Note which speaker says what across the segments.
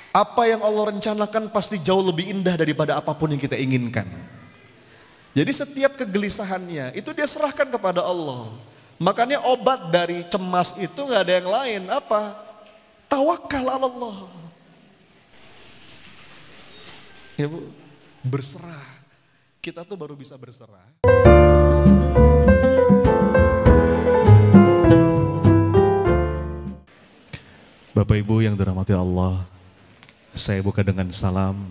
Speaker 1: Apa yang Allah rencanakan pasti jauh lebih indah daripada apapun yang kita inginkan. Jadi setiap kegelisahannya itu dia serahkan kepada Allah. Makanya obat dari cemas itu gak ada yang lain. Apa? Tawakal ala Allah. Ya Bu, berserah. Kita tuh baru bisa berserah. Bapak Ibu yang dirahmati Allah, saya buka dengan salam.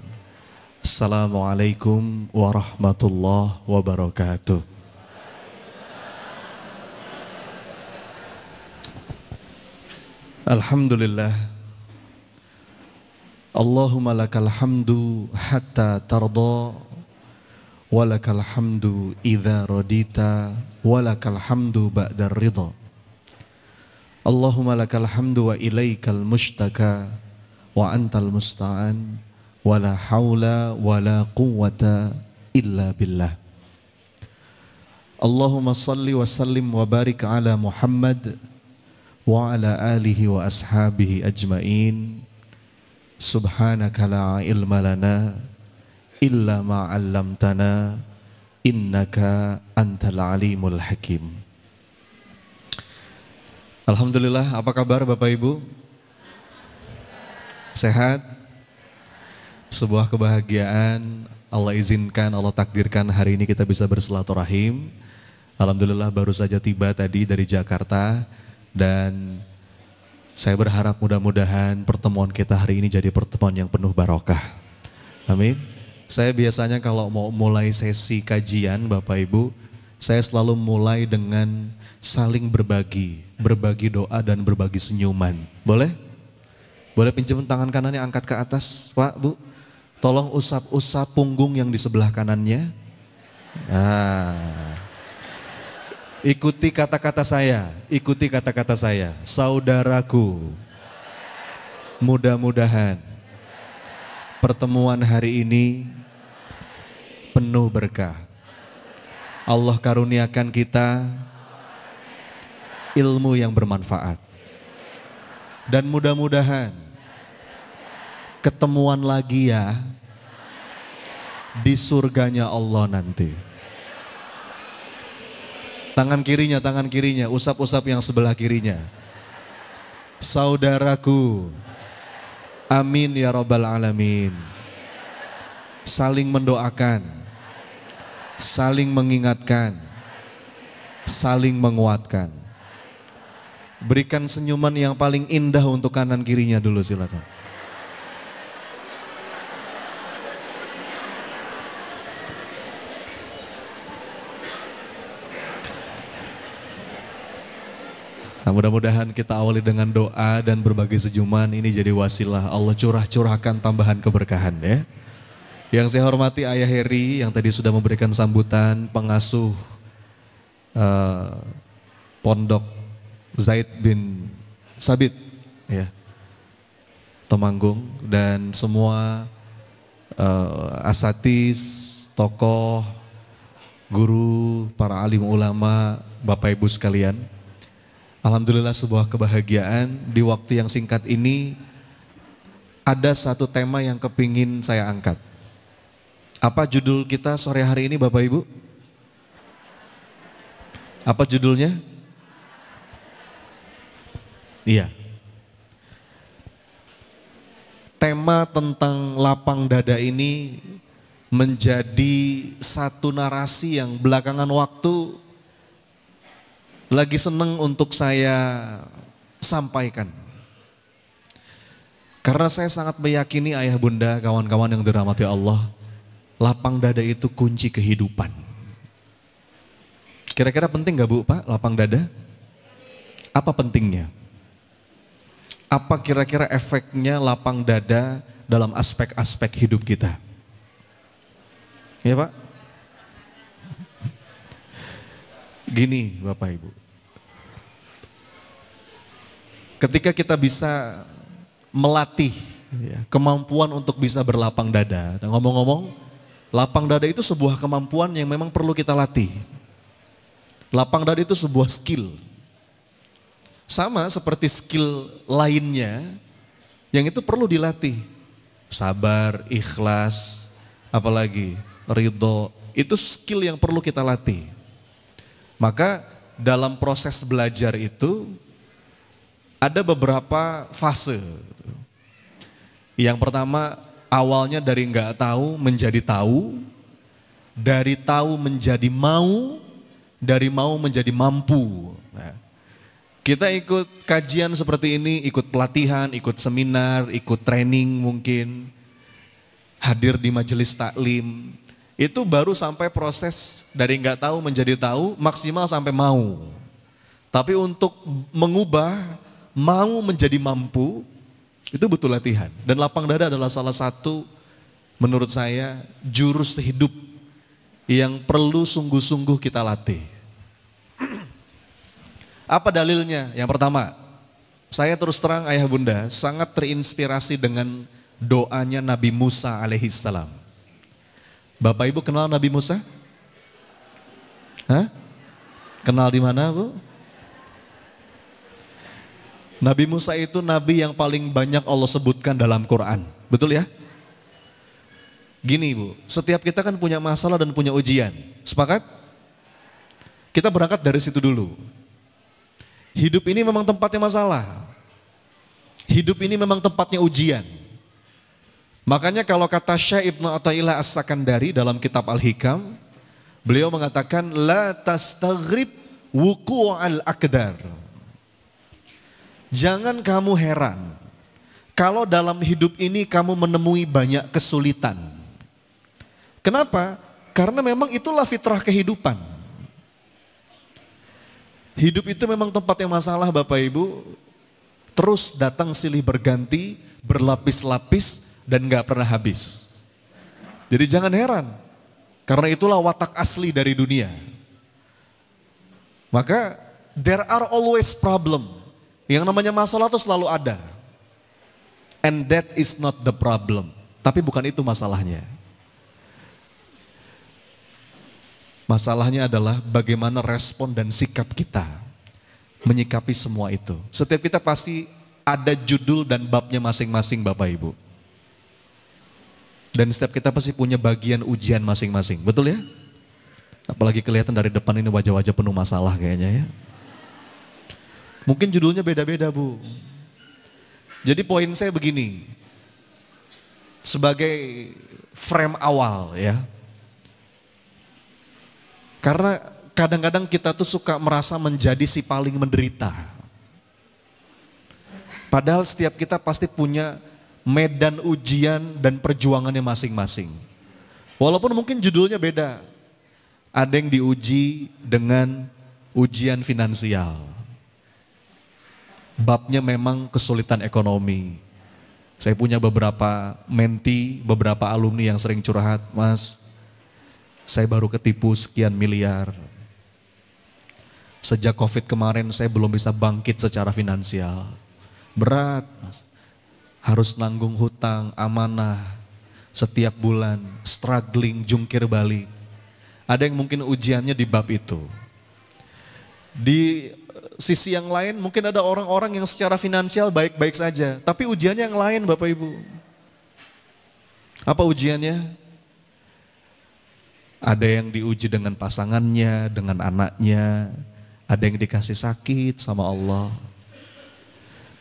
Speaker 1: Assalamualaikum warahmatullahi wabarakatuh. Alhamdulillah. Allahumma lakal hamdu hatta tarda, walakal hamdu idza radita, walakal hamdu ba'da ridha. Allahumma lakal hamdu wa ilaikal mushtaka wa antal musta'an wa la hawla wa la quwwata illa billah. Allahumma salli wa sallim wa barik ala Muhammad wa ala alihi wa ashabihi ajmain. Subhanaka la ilma lana illa ma 'allamtana innaka antal alimul hakim. Alhamdulillah, apa kabar Bapak Ibu? Sehat? Sebuah kebahagiaan, Allah izinkan, Allah takdirkan hari ini kita bisa bersilaturahim. Alhamdulillah baru saja tiba tadi dari Jakarta dan saya berharap mudah-mudahan pertemuan kita hari ini jadi pertemuan yang penuh barokah. Amin. Saya biasanya kalau mau mulai sesi kajian Bapak Ibu, saya selalu mulai dengan saling berbagi doa dan berbagi senyuman. Boleh? Boleh pinjam tangan kanannya, angkat ke atas Pak, Bu. Tolong usap-usap punggung yang di sebelah kanannya. Ikuti kata-kata saya, ikuti kata-kata saya. Saudaraku, mudah-mudahan pertemuan hari ini penuh berkah. Allah karuniakan kita ilmu yang bermanfaat. Dan mudah-mudahan ketemuan lagi ya di surganya Allah nanti. Tangan kirinya, usap-usap yang sebelah kirinya. Saudaraku, amin ya rabbal alamin. Saling mendoakan, saling mengingatkan, saling menguatkan. Berikan senyuman yang paling indah untuk kanan kirinya dulu, silakan. Nah, mudah-mudahan kita awali dengan doa dan berbagi senyuman. Ini jadi wasilah Allah curahkan tambahan keberkahan ya. Yang saya hormati Ayah Heri yang tadi sudah memberikan sambutan, pengasuh Pondok Zaid bin Sabit ya, Temanggung, dan semua asatis, tokoh, guru, para alim ulama, Bapak Ibu sekalian. Alhamdulillah sebuah kebahagiaan di waktu yang singkat ini ada satu tema yang kepingin saya angkat. Apa judul kita sore hari ini Bapak Ibu? Apa judulnya? Iya. Tema tentang lapang dada ini menjadi satu narasi yang belakangan waktu lagi seneng untuk saya sampaikan. Karena saya sangat meyakini ayah bunda, kawan-kawan yang dirahmati Allah, lapang dada itu kunci kehidupan. Kira-kira penting gak Bu Pak lapang dada? Apa pentingnya? Apa kira-kira efeknya lapang dada dalam aspek-aspek hidup kita? Ya Pak? Gini Bapak Ibu. Ketika kita bisa melatih kemampuan untuk bisa berlapang dada. Dan ngomong-ngomong, lapang dada itu sebuah kemampuan yang memang perlu kita latih. Lapang dada itu sebuah skill. Sama seperti skill lainnya yang itu perlu dilatih. sabar, ikhlas, apalagi ridho. Itu skill yang perlu kita latih. Maka dalam proses belajar itu ada beberapa fase. Yang pertama, awalnya dari nggak tahu menjadi tahu, dari tahu menjadi mau, dari mau menjadi mampu. Nah, kita ikut kajian seperti ini, ikut pelatihan, ikut seminar, ikut training mungkin, hadir di majelis taklim. Itu baru sampai proses dari nggak tahu menjadi tahu, maksimal sampai mau. Tapi untuk mengubah mau menjadi mampu, itu butuh latihan. Dan lapang dada adalah salah satu menurut saya jurus hidup yang perlu sungguh-sungguh kita latih. Apa dalilnya? Yang pertama, saya terus terang ayah bunda sangat terinspirasi dengan doanya Nabi Musa alaihissalam. Bapak Ibu kenal Nabi Musa? Hah? Kenal di mana, Bu? Nabi Musa itu nabi yang paling banyak Allah sebutkan dalam Quran. Betul ya? Gini Bu, setiap kita kan punya masalah dan punya ujian. Sepakat? Kita berangkat dari situ dulu. Hidup ini memang tempatnya masalah. Hidup ini memang tempatnya ujian. Makanya kalau kata Syekh Ibnu Athaillah As-Sakandari dalam kitab Al-Hikam, beliau mengatakan la tastaghrib wuqu'al aqdar. Jangan kamu heran kalau dalam hidup ini kamu menemui banyak kesulitan. Kenapa? Karena memang itulah fitrah kehidupan. Hidup itu memang tempatnya masalah Bapak Ibu, terus datang silih berganti, berlapis-lapis, dan gak pernah habis. Jadi jangan heran, karena itulah watak asli dari dunia. Maka there are always problem. Yang namanya masalah itu selalu ada. And that is not the problem. Tapi bukan itu masalahnya. Masalahnya adalah bagaimana respon dan sikap kita menyikapi semua itu. Setiap kita pasti ada judul dan babnya masing-masing Bapak Ibu. Dan setiap kita pasti punya bagian ujian masing-masing, betul ya? Apalagi kelihatan dari depan ini wajah-wajah penuh masalah kayaknya ya. Mungkin judulnya beda-beda Bu. Jadi poin saya begini, sebagai frame awal ya. Karena kadang-kadang kita tuh suka merasa menjadi si paling menderita. Padahal setiap kita pasti punya medan ujian dan perjuangannya masing-masing. Walaupun mungkin judulnya beda. Ada yang diuji dengan ujian finansial. Babnya memang kesulitan ekonomi. Saya punya beberapa menti, beberapa alumni yang sering curhat, Mas, saya baru ketipu sekian miliar. Sejak COVID kemarin saya belum bisa bangkit secara finansial. Berat, Mas. Harus nanggung hutang, amanah, setiap bulan, struggling, jungkir balik. Ada yang mungkin ujiannya di bab itu. Di sisi yang lain mungkin ada orang-orang yang secara finansial baik-baik saja. Tapi ujiannya yang lain Bapak Ibu. Apa ujiannya? Ada yang diuji dengan pasangannya, dengan anaknya. Ada yang dikasih sakit sama Allah.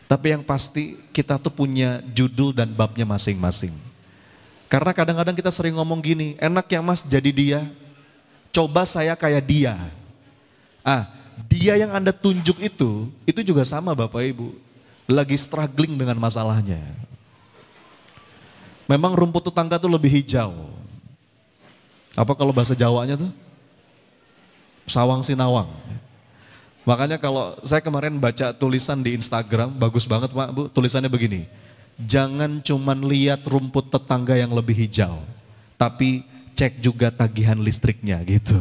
Speaker 1: Tapi yang pasti kita tuh punya judul dan babnya masing-masing. Karena kadang-kadang kita sering ngomong gini, enak ya Mas jadi dia, coba saya kayak dia. Dia yang Anda tunjuk itu juga sama Bapak Ibu, lagi struggling dengan masalahnya. Memang rumput tetangga tuh lebih hijau. Apa kalau bahasa Jawanya tuh? Sawang sinawang. Makanya kalau saya kemarin baca tulisan di Instagram, bagus banget Pak Bu, tulisannya begini. Jangan cuman lihat rumput tetangga yang lebih hijau, tapi cek juga tagihan listriknya gitu.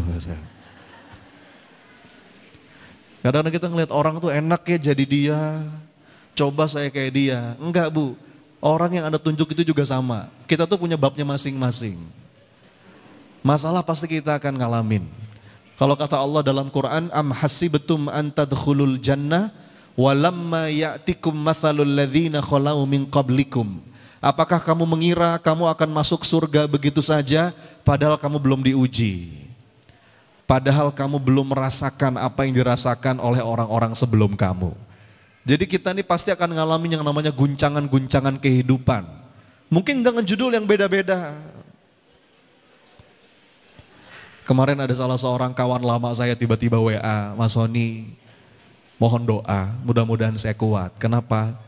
Speaker 1: Kadang-kadang kita ngeliat orang tuh enak ya jadi dia, coba saya kayak dia. Enggak Bu, orang yang Anda tunjuk itu juga sama. Kita tuh punya babnya masing-masing. Masalah pasti kita akan ngalamin. Kalau kata Allah dalam Quran, am hasibtum an tadkhulul jannah walamma ya'tikum mathalul ladzina khalau min qablikum Apakah kamu mengira kamu akan masuk surga begitu saja padahal kamu belum diuji? Padahal kamu belum merasakan apa yang dirasakan oleh orang-orang sebelum kamu. Jadi kita ini pasti akan ngalamin yang namanya guncangan-guncangan kehidupan. Mungkin dengan judul yang beda-beda. Kemarin ada salah seorang kawan lama saya tiba-tiba WA, Mas Sony, mohon doa, mudah-mudahan saya kuat. Kenapa?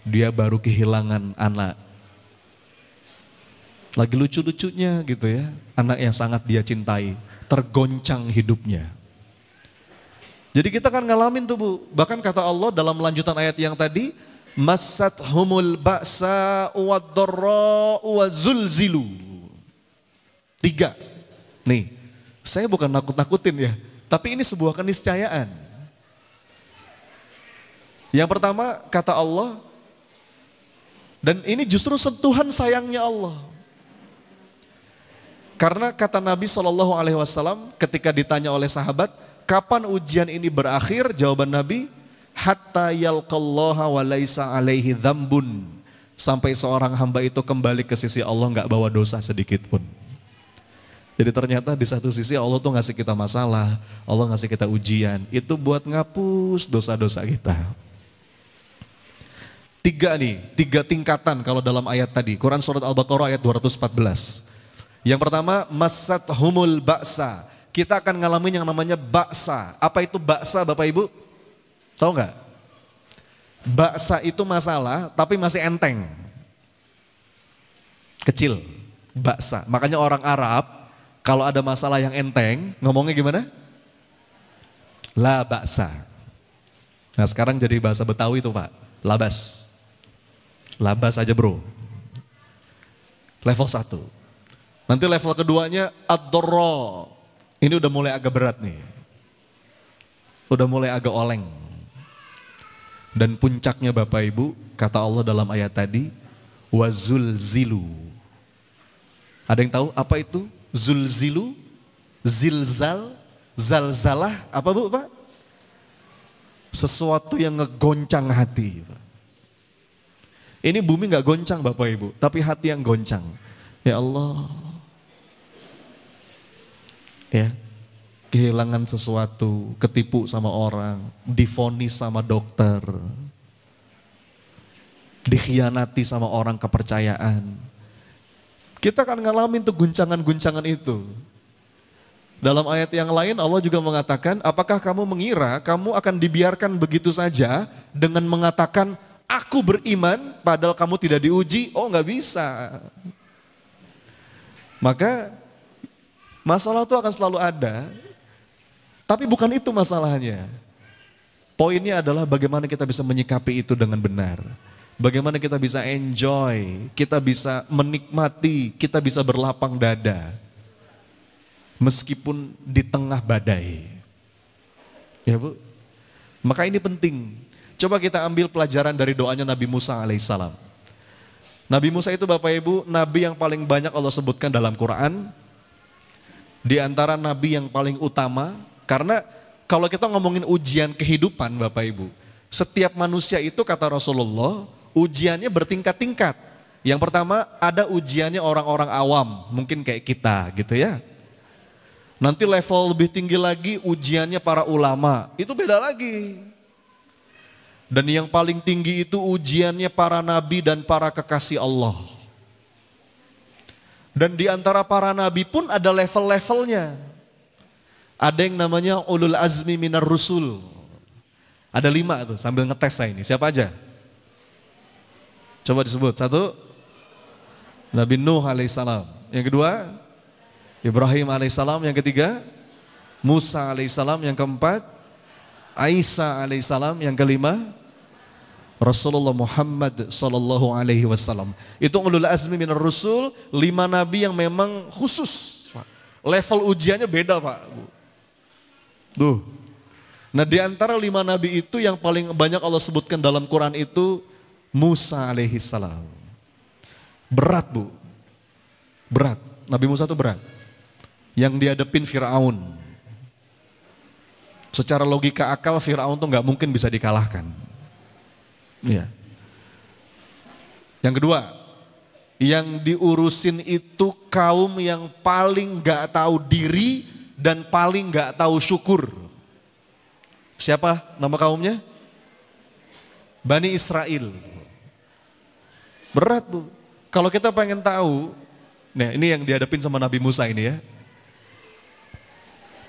Speaker 1: Dia baru kehilangan anak. Lagi lucu-lucunya gitu ya, anak yang sangat dia cintai, tergoncang hidupnya. Jadi kita kan ngalamin tuh Bu, bahkan kata Allah dalam lanjutan ayat yang tadi, Massathumul ba'sa wad-dharra wa zulzilu. 3. Nih, saya bukan nakut-nakutin ya, tapi ini sebuah keniscayaan. Yang pertama kata Allah, dan ini justru sentuhan sayangnya Allah. Karena kata Nabi SAW ketika ditanya oleh sahabat, kapan ujian ini berakhir? Jawaban Nabi, hatta yalqallaha wa laisa alaihi dzambun. Sampai seorang hamba itu kembali ke sisi Allah nggak bawa dosa sedikit pun. Jadi ternyata di satu sisi Allah tuh ngasih kita masalah, Allah ngasih kita ujian, itu buat ngapus dosa-dosa kita. 3 nih, 3 tingkatan kalau dalam ayat tadi, Quran Surat Al-Baqarah ayat 214. Yang pertama, Massathumul ba'sa. Kita akan ngalamin yang namanya ba'sa. Apa itu ba'sa Bapak Ibu? Tahu nggak? Ba'sa itu masalah tapi masih enteng. Kecil, ba'sa. Makanya orang Arab kalau ada masalah yang enteng, ngomongnya gimana? La ba'sa. Nah sekarang jadi bahasa Betawi itu Pak, labas. Labas aja bro. Level 1. Nanti level keduanya ad-dharra. Ini udah mulai agak berat nih. Udah mulai agak oleng. Dan puncaknya Bapak Ibu, kata Allah dalam ayat tadi, wazulzilu. Ada yang tahu apa itu? Zulzilu, zilzal, zalzalah, apa Bu Pak? Sesuatu yang ngegoncang hati. Ini bumi gak goncang Bapak Ibu, tapi hati yang goncang. Ya Allah. Ya, kehilangan sesuatu, ketipu sama orang, divonis sama dokter, dikhianati sama orang kepercayaan. Kita akan ngalamin tuh guncangan-guncangan itu. Dalam ayat yang lain Allah juga mengatakan, apakah kamu mengira kamu akan dibiarkan begitu saja dengan mengatakan, aku beriman padahal kamu tidak diuji? Oh nggak bisa. Maka masalah itu akan selalu ada, tapi bukan itu masalahnya. Poinnya adalah bagaimana kita bisa menyikapi itu dengan benar. Bagaimana kita bisa enjoy, kita bisa menikmati, kita bisa berlapang dada. Meskipun di tengah badai. Ya Bu, maka ini penting. Coba kita ambil pelajaran dari doanya Nabi Musa alaihissalam. Nabi Musa itu Bapak Ibu, Nabi yang paling banyak Allah sebutkan dalam Quran. Di antara nabi yang paling utama, karena kalau kita ngomongin ujian kehidupan Bapak Ibu, setiap manusia itu kata Rasulullah, ujiannya bertingkat-tingkat. Yang pertama ada ujiannya orang-orang awam, mungkin kayak kita gitu ya. Nanti level lebih tinggi lagi ujiannya para ulama, itu beda lagi. Dan yang paling tinggi itu ujiannya para nabi dan para kekasih Allah. Dan di antara para nabi pun ada level-levelnya. Ada yang namanya ulul azmi minar rusul. Ada 5 tuh sambil ngetes saya ini. Siapa aja? Coba disebut. 1, Nabi Nuh alaihissalam. Yang kedua, Ibrahim alaihissalam. Yang ketiga, Musa alaihissalam. Yang keempat, Isa alaihissalam. Yang kelima, Rasulullah Muhammad sallallahu alaihi wasallam. Itu ulul azmi minar rusul, 5 nabi yang memang khusus. Level ujiannya beda Pak. Tuh. Nah di antara 5 nabi itu yang paling banyak Allah sebutkan dalam Quran itu Musa alaihi salam. Berat Bu. Berat. Nabi Musa itu berat. Yang dihadapin Fir'aun. Secara logika akal Fir'aun tuh gak mungkin bisa dikalahkan. Ya. Yang kedua, Yang diurusin itu kaum yang paling gak tahu diri dan paling gak tahu syukur. Siapa nama kaumnya? Bani Israel. Berat bu. Kalau kita pengen tahu, nah ini yang dihadapin sama Nabi Musa ini ya.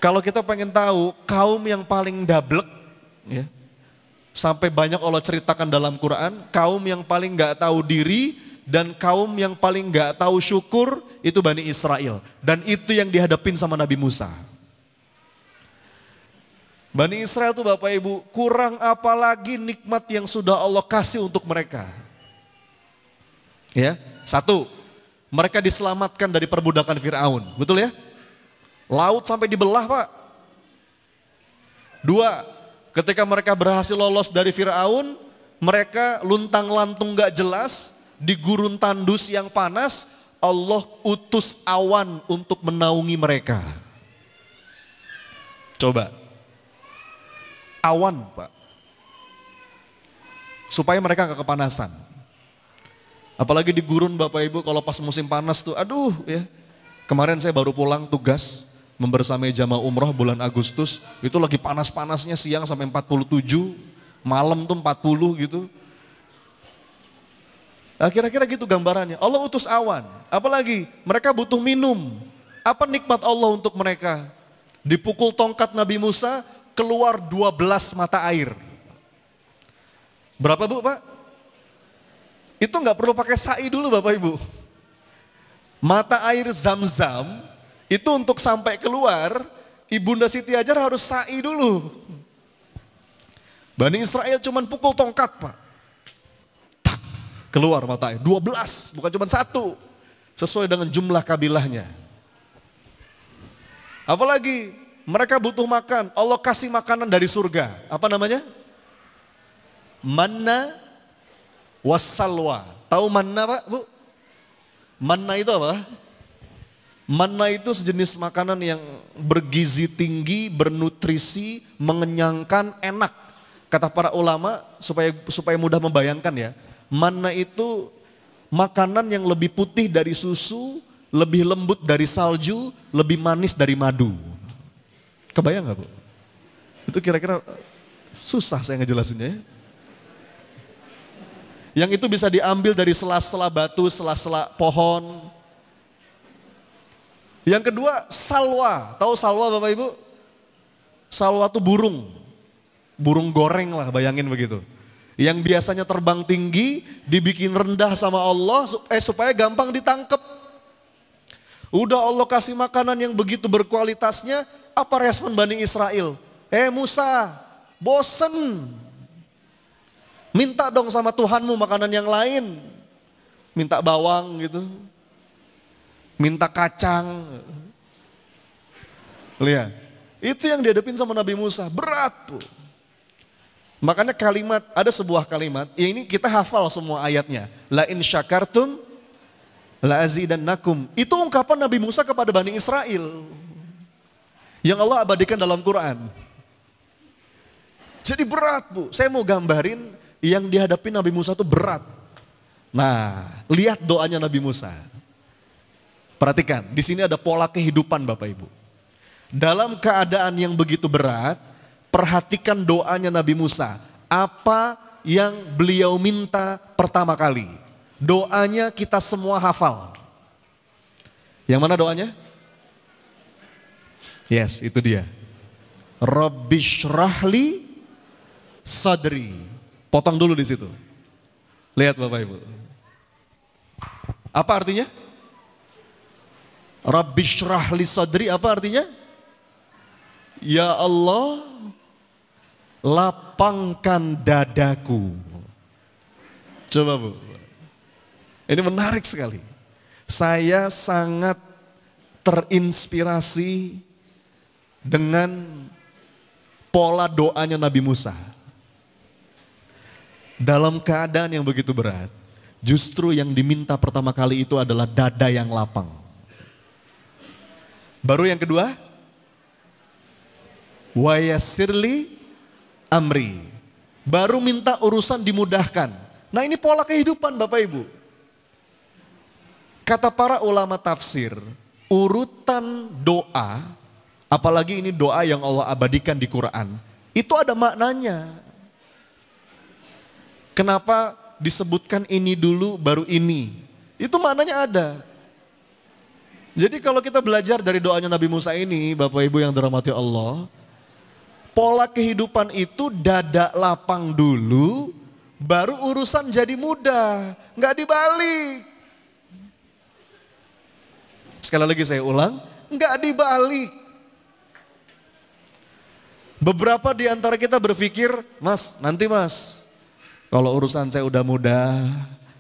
Speaker 1: Kalau kita pengen tahu kaum yang paling dablek, ya, sampai banyak Allah ceritakan dalam Quran, kaum yang paling gak tahu diri dan kaum yang paling gak tahu syukur itu Bani Israel. Dan itu yang dihadapin sama Nabi Musa. Bani Israel tuh Bapak Ibu, kurang apa lagi nikmat yang sudah Allah kasih untuk mereka. Ya, satu, mereka diselamatkan dari perbudakan Fir'aun, betul ya? Laut sampai dibelah Pak. Dua, ketika mereka berhasil lolos dari Fir'aun, mereka luntang-lantung gak jelas, di gurun tandus yang panas, Allah utus awan untuk menaungi mereka. Coba, awan Pak, supaya mereka gak kepanasan. Apalagi di gurun Bapak Ibu, kalau pas musim panas tuh, aduh ya. Kemarin saya baru pulang tugas, membersamai jamaah umroh bulan Agustus, itu lagi panas-panasnya siang sampai 47, malam tuh 40 gitu. Nah, kira-kira gitu gambarannya. Allah utus awan. Apalagi mereka butuh minum. Apa nikmat Allah untuk mereka? Dipukul tongkat Nabi Musa, keluar 12 mata air. Berapa Bu Pak? Itu nggak perlu pakai sa'i dulu Bapak Ibu. Mata air Zam-Zam itu untuk sampai keluar, Ibunda Siti Hajar harus sa'i dulu. Bani Israel cuman pukul tongkat Pak. Keluar mata air, 12, bukan cuma satu. Sesuai dengan jumlah kabilahnya. Apalagi mereka butuh makan, Allah kasih makanan dari surga. Apa namanya? Manna wassalwa. Tahu manna Pak, Bu? Manna itu apa? Manna itu sejenis makanan yang bergizi tinggi, bernutrisi, mengenyangkan, enak. Kata para ulama, supaya mudah membayangkan ya. Manna itu makanan yang lebih putih dari susu, lebih lembut dari salju, lebih manis dari madu. Kebayang gak Bu? Itu kira-kira susah saya ngejelasinnya ya. Yang itu bisa diambil dari sela-sela batu, sela-sela pohon. Yang kedua salwa, tahu salwa Bapak Ibu? Salwa itu burung, burung goreng lah bayangin begitu. Yang biasanya terbang tinggi, dibikin rendah sama Allah supaya gampang ditangkap. Udah Allah kasih makanan yang begitu berkualitasnya, apa respon Bani Israel? Musa, bosen. Minta dong sama Tuhanmu makanan yang lain. Minta bawang gitu. Minta kacang. Lihat, itu yang dihadapin sama Nabi Musa, berat tuh. Makanya ada sebuah kalimat, ya ini kita hafal semua ayatnya. La in syakartum la azidannakum. Itu ungkapan Nabi Musa kepada Bani Israel. Yang Allah abadikan dalam Quran. Jadi berat Bu, saya mau gambarin yang dihadapi Nabi Musa itu berat. Nah, lihat doanya Nabi Musa. Perhatikan, di sini ada pola kehidupan Bapak Ibu. Dalam keadaan yang begitu berat, perhatikan doanya Nabi Musa. Apa yang beliau minta pertama kali? Doanya kita semua hafal. Yang mana doanya? Yes, itu dia. Rabbishrahli sadri. Potong dulu di situ. Lihat Bapak Ibu. Apa artinya? Rabbishrahli sadri apa artinya? Ya Allah, lapangkan dadaku. Coba Bu. Ini menarik sekali. Saya sangat terinspirasi dengan pola doanya Nabi Musa. Dalam keadaan yang begitu berat, justru yang diminta pertama kali itu adalah dada yang lapang. Baru yang kedua, wa yassirli amri. Baru minta urusan dimudahkan. Nah ini pola kehidupan Bapak Ibu. Kata para ulama tafsir, urutan doa, apalagi ini doa yang Allah abadikan di Quran, itu ada maknanya. Kenapa disebutkan ini dulu baru ini? Itu maknanya ada. Jadi kalau kita belajar dari doanya Nabi Musa ini, Bapak Ibu yang dirahmati Allah, pola kehidupan itu dada lapang dulu, baru urusan jadi mudah, nggak dibalik. Sekali lagi saya ulang, nggak dibalik. Beberapa di antara kita berpikir, Mas, nanti Mas, kalau urusan saya udah mudah,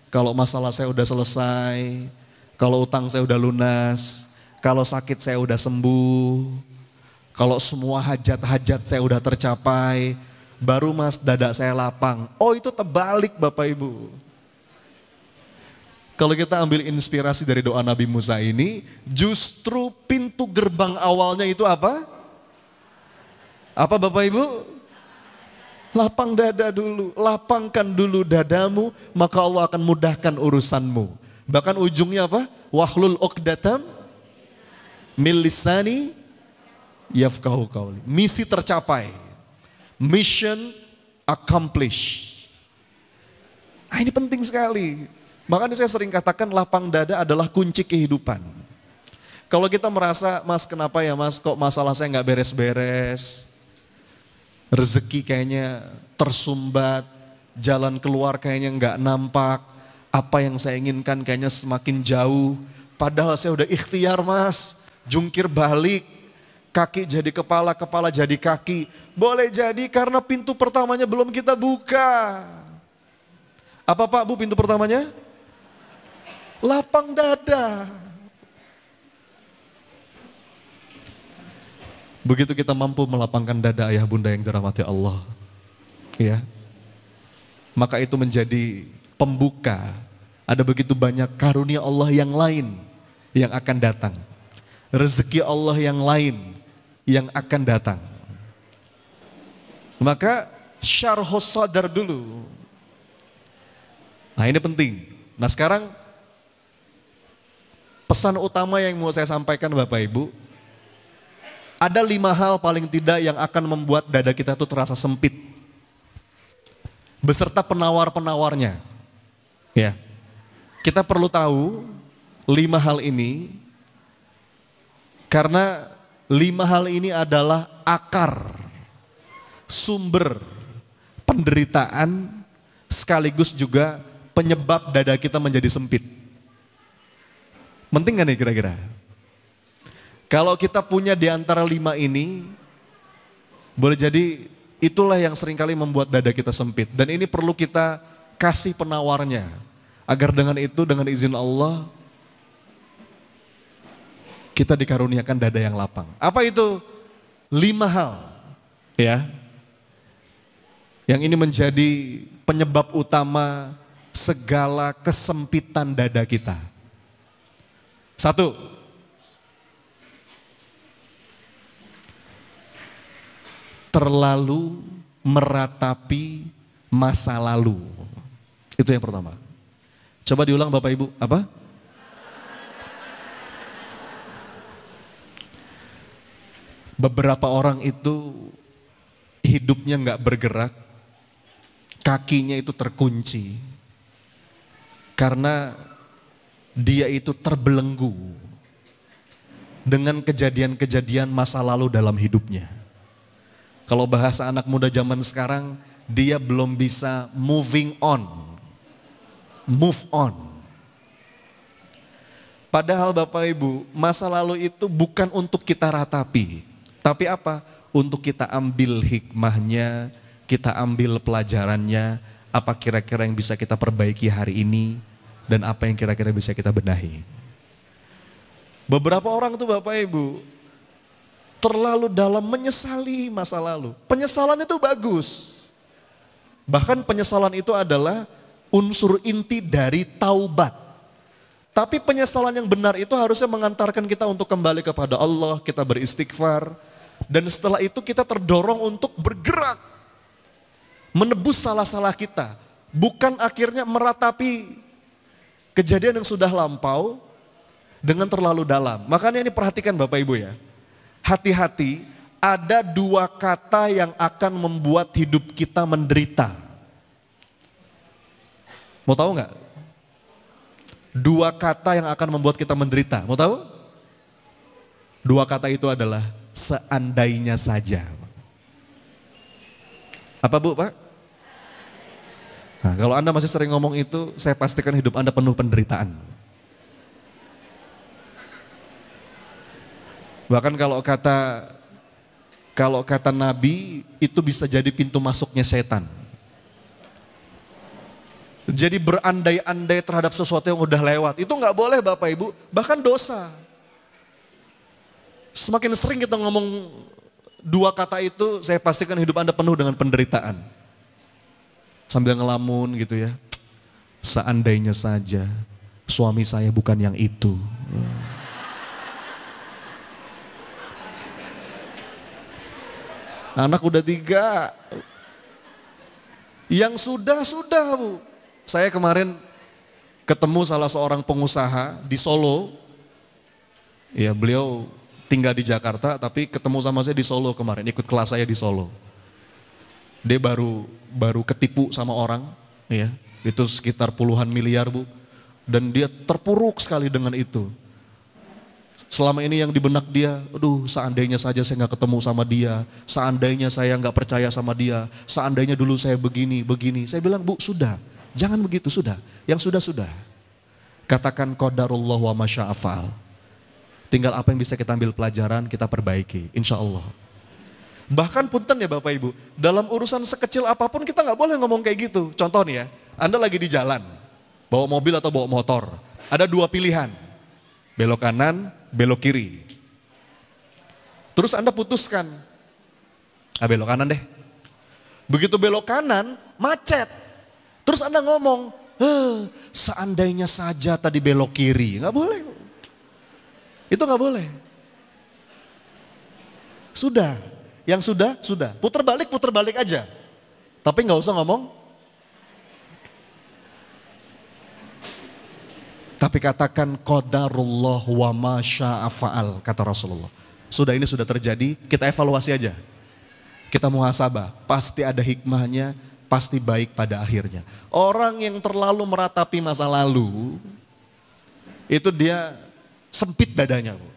Speaker 1: kalau masalah saya udah selesai, kalau utang saya udah lunas, kalau sakit saya udah sembuh, kalau semua hajat-hajat saya udah tercapai, baru Mas dada saya lapang. Oh, itu terbalik Bapak Ibu. Kalau kita ambil inspirasi dari doa Nabi Musa ini, justru pintu gerbang awalnya itu apa? Apa Bapak Ibu? Lapang dada dulu, lapangkan dulu dadamu, maka Allah akan mudahkan urusanmu. Bahkan ujungnya apa? Wahlul uqdatam min lisani yafqahu qauli. Misi tercapai. Mission accomplished. Nah, ini penting sekali. Makanya saya sering katakan lapang dada adalah kunci kehidupan. Kalau kita merasa, Mas kenapa ya Mas kok masalah saya nggak beres-beres, rezeki kayaknya tersumbat, jalan keluar kayaknya nggak nampak, apa yang saya inginkan kayaknya semakin jauh, padahal saya udah ikhtiar Mas, jungkir balik, kaki jadi kepala, kepala jadi kaki, boleh jadi karena pintu pertamanya belum kita buka. Apa Pak Bu pintu pertamanya? Lapang dada. Begitu kita mampu melapangkan dada ayah bunda yang dirahmati Allah, ya, maka itu menjadi pembuka. Ada begitu banyak karunia Allah yang lain yang akan datang. Rezeki Allah yang lain yang akan datang. Maka syarhus sadar dulu. Nah ini penting. Nah sekarang pesan utama yang mau saya sampaikan Bapak Ibu, ada 5 hal paling tidak yang akan membuat dada kita itu terasa sempit. Beserta penawar-penawarnya. Ya. Kita perlu tahu 5 hal ini, karena 5 hal ini adalah akar, sumber penderitaan, sekaligus juga penyebab dada kita menjadi sempit. Penting gak nih kira-kira? Kalau kita punya di antara 5 ini, boleh jadi itulah yang seringkali membuat dada kita sempit. Dan ini perlu kita kasih penawarnya. Agar dengan itu, dengan izin Allah, kita dikaruniakan dada yang lapang. Apa itu? 5 hal. Ya. Yang ini menjadi penyebab utama segala kesempitan dada kita. 1. Terlalu meratapi masa lalu. Itu yang pertama. Coba diulang Bapak Ibu, apa? Beberapa orang itu hidupnya nggak bergerak, kakinya itu terkunci. Karena dia itu terbelenggu dengan kejadian-kejadian masa lalu dalam hidupnya. Kalau bahasa anak muda zaman sekarang, dia belum bisa moving on, move on. Padahal Bapak Ibu, masa lalu itu bukan untuk kita ratapi, tapi apa? Untuk kita ambil hikmahnya, kita ambil pelajarannya, apa kira-kira yang bisa kita perbaiki hari ini, dan apa yang kira-kira bisa kita benahi. Beberapa orang tuh Bapak Ibu terlalu dalam menyesali masa lalu. Penyesalan itu bagus. Bahkan penyesalan itu adalah unsur inti dari taubat. Tapi penyesalan yang benar itu harusnya mengantarkan kita untuk kembali kepada Allah, kita beristighfar. Dan setelah itu kita terdorong untuk bergerak. Menebus salah-salah kita. Bukan akhirnya meratapi kejadian yang sudah lampau, dengan terlalu dalam. Makanya ini perhatikan Bapak Ibu ya. Hati-hati, ada dua kata yang akan membuat hidup kita menderita. Mau tahu nggak? Dua kata yang akan membuat kita menderita. Mau tahu? Dua kata itu adalah seandainya saja. Apa Bu, Pak? Nah, kalau Anda masih sering ngomong itu, saya pastikan hidup Anda penuh penderitaan. Bahkan kalau kata Nabi, itu bisa jadi pintu masuknya setan. Jadi berandai-andai terhadap sesuatu yang udah lewat, itu nggak boleh Bapak Ibu, bahkan dosa. Semakin sering kita ngomong dua kata itu, saya pastikan hidup Anda penuh dengan penderitaan. Sambil ngelamun gitu ya, seandainya saja suami saya bukan yang itu. Anak udah 3. Yang sudah Bu. Saya kemarin ketemu salah seorang pengusaha di Solo. Ya, beliau tinggal di Jakarta tapi ketemu sama saya di Solo kemarin, ikut kelas saya di Solo. Dia baru ketipu sama orang, ya. Itu sekitar puluhan miliar Bu. Dan dia terpuruk sekali dengan itu. Selama ini yang di benak dia, aduh seandainya saja saya gak ketemu sama dia, seandainya saya gak percaya sama dia, seandainya dulu saya begini. Saya bilang Bu sudah, jangan begitu, sudah. Yang sudah. Katakan qadarullah wa masya'afal. Tinggal apa yang bisa kita ambil pelajaran, kita perbaiki, insya Allah. Bahkan punten ya Bapak Ibu, dalam urusan sekecil apapun kita gak boleh ngomong kayak gitu. Contoh nih ya, Anda lagi di jalan, bawa mobil atau bawa motor, ada 2 pilihan, belok kanan, belok kiri. Terus Anda putuskan, belok kanan deh. Begitu belok kanan, macet. Terus Anda ngomong, seandainya saja tadi belok kiri. Nggak boleh. Itu nggak boleh. Sudah, yang sudah. Puter balik aja. Tapi nggak usah ngomong. Tapi katakan qadarullah wa ma syaa fa'al, kata Rasulullah. Sudah, ini sudah terjadi, kita evaluasi aja. Kita muhasabah, pasti ada hikmahnya, pasti baik pada akhirnya. Orang yang terlalu meratapi masa lalu, itu dia sempit dadanya. Bu.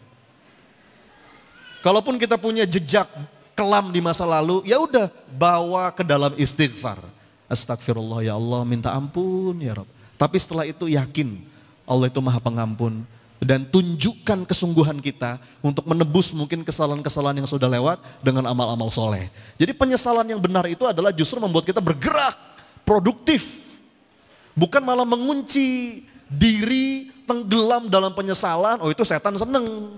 Speaker 1: Kalaupun kita punya jejak kelam di masa lalu, ya udah bawa ke dalam istighfar. Astagfirullah ya Allah, minta ampun ya Rabb. Tapi setelah itu yakin, Allah itu maha pengampun, dan tunjukkan kesungguhan kita untuk menebus mungkin kesalahan-kesalahan yang sudah lewat dengan amal-amal soleh. Jadi penyesalan yang benar itu adalah justru membuat kita bergerak, produktif. Bukan malah mengunci diri, tenggelam dalam penyesalan, oh itu setan seneng.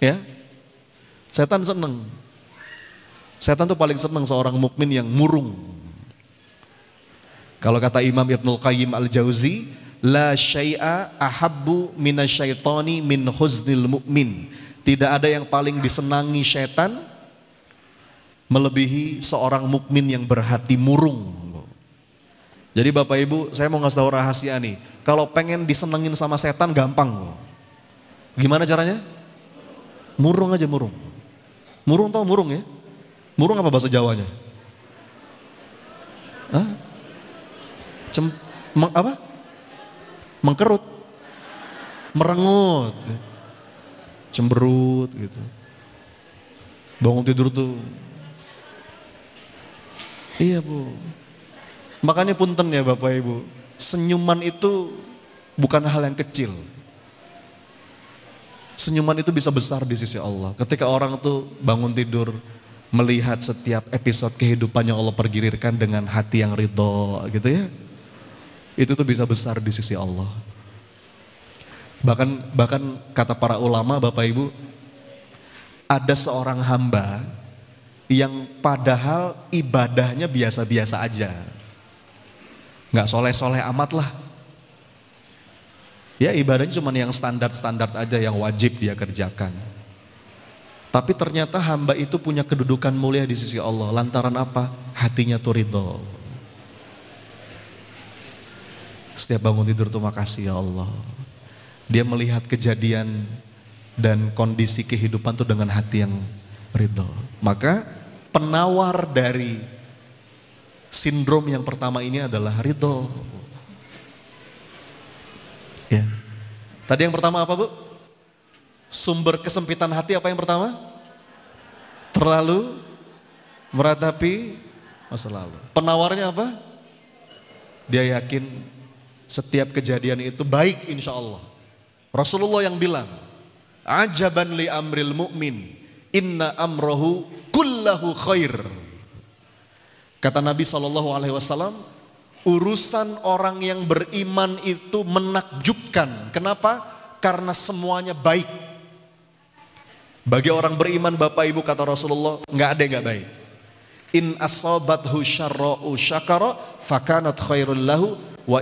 Speaker 1: Ya, setan seneng. Setan tuh paling seneng seorang mukmin yang murung. Kalau kata Imam Ibnul Qayyim Al-Jauzi, la syai'a ahabbu minasyaitani min huznil mu'min. Tidak ada yang paling disenangi syaitan melebihi seorang mukmin yang berhati murung. Jadi Bapak Ibu, saya mau ngasih tahu rahasia nih. Kalau pengen disenengin sama setan gampang. Gimana caranya? Murung aja, murung. Murung tau murung ya? Murung apa bahasa Jawanya? Hah? Apa? Mengkerut, merengut, cemberut gitu. Bangun tidur tuh. Iya Bu. Makanya punten ya Bapak Ibu, senyuman itu bukan hal yang kecil. Senyuman itu bisa besar di sisi Allah. Ketika orang tuh bangun tidur, melihat setiap episode kehidupannya Allah pergilirkan dengan hati yang ridho gitu ya. Itu tuh bisa besar di sisi Allah. Bahkan kata para ulama Bapak Ibu, ada seorang hamba yang padahal ibadahnya biasa-biasa aja. Nggak soleh-soleh amat lah. Ya ibadahnya cuma yang standar-standar aja yang wajib dia kerjakan. Tapi ternyata hamba itu punya kedudukan mulia di sisi Allah. Lantaran apa? Hatinya tuh ridho. Setiap bangun tidur tuh makasih ya Allah. Dia melihat kejadian dan kondisi kehidupan itu dengan hati yang ridho. Maka penawar dari sindrom yang pertama ini adalah ridho. Ya. Tadi yang pertama apa, Bu? Sumber kesempitan hati apa yang pertama? Terlalu meratapi masa lalu. Penawarnya apa? Dia yakin setiap kejadian itu baik insya Allah. Rasulullah yang bilang, ajaban li amril mu'min, inna amrohu kullahu khair. Kata Nabi SAW, urusan orang yang beriman itu menakjubkan. Kenapa? Karena semuanya baik. Bagi orang beriman, Bapak Ibu, kata Rasulullah, nggak ada yang nggak baik. In asabathu syarra'u syakara fakanat khairul lahu wa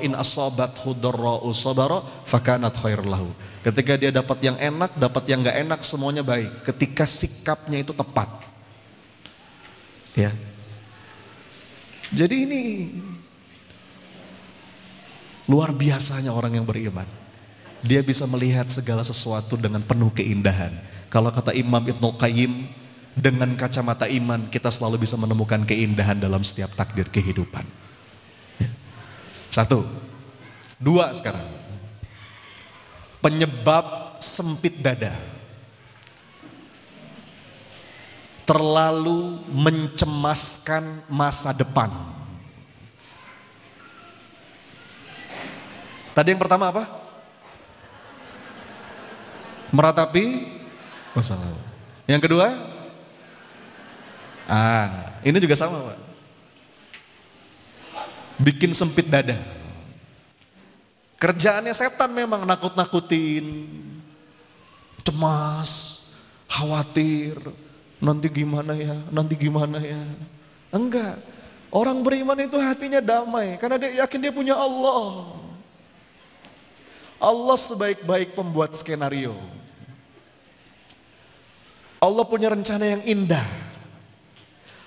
Speaker 1: in asabathu darra'u sabara fakanat khairul lahu. Ketika dia dapat yang enak, dapat yang nggak enak, semuanya baik. Ketika sikapnya itu tepat. Ya. Jadi ini luar biasanya orang yang beriman. Dia bisa melihat segala sesuatu dengan penuh keindahan. Kalau kata Imam Ibnul Qayyim, dengan kacamata iman kita selalu bisa menemukan keindahan dalam setiap takdir kehidupan. Satu. Dua sekarang. Penyebab sempit dada. Terlalu mencemaskan masa depan. Tadi yang pertama apa? Meratapi masa lalu. Yang kedua? Ini juga sama, Pak. Bikin sempit dada. Kerjaannya setan memang nakut-nakutin, cemas, khawatir, nanti gimana ya. Enggak, orang beriman itu hatinya damai karena dia yakin dia punya Allah. Allah sebaik-baik pembuat skenario. Allah punya rencana yang indah.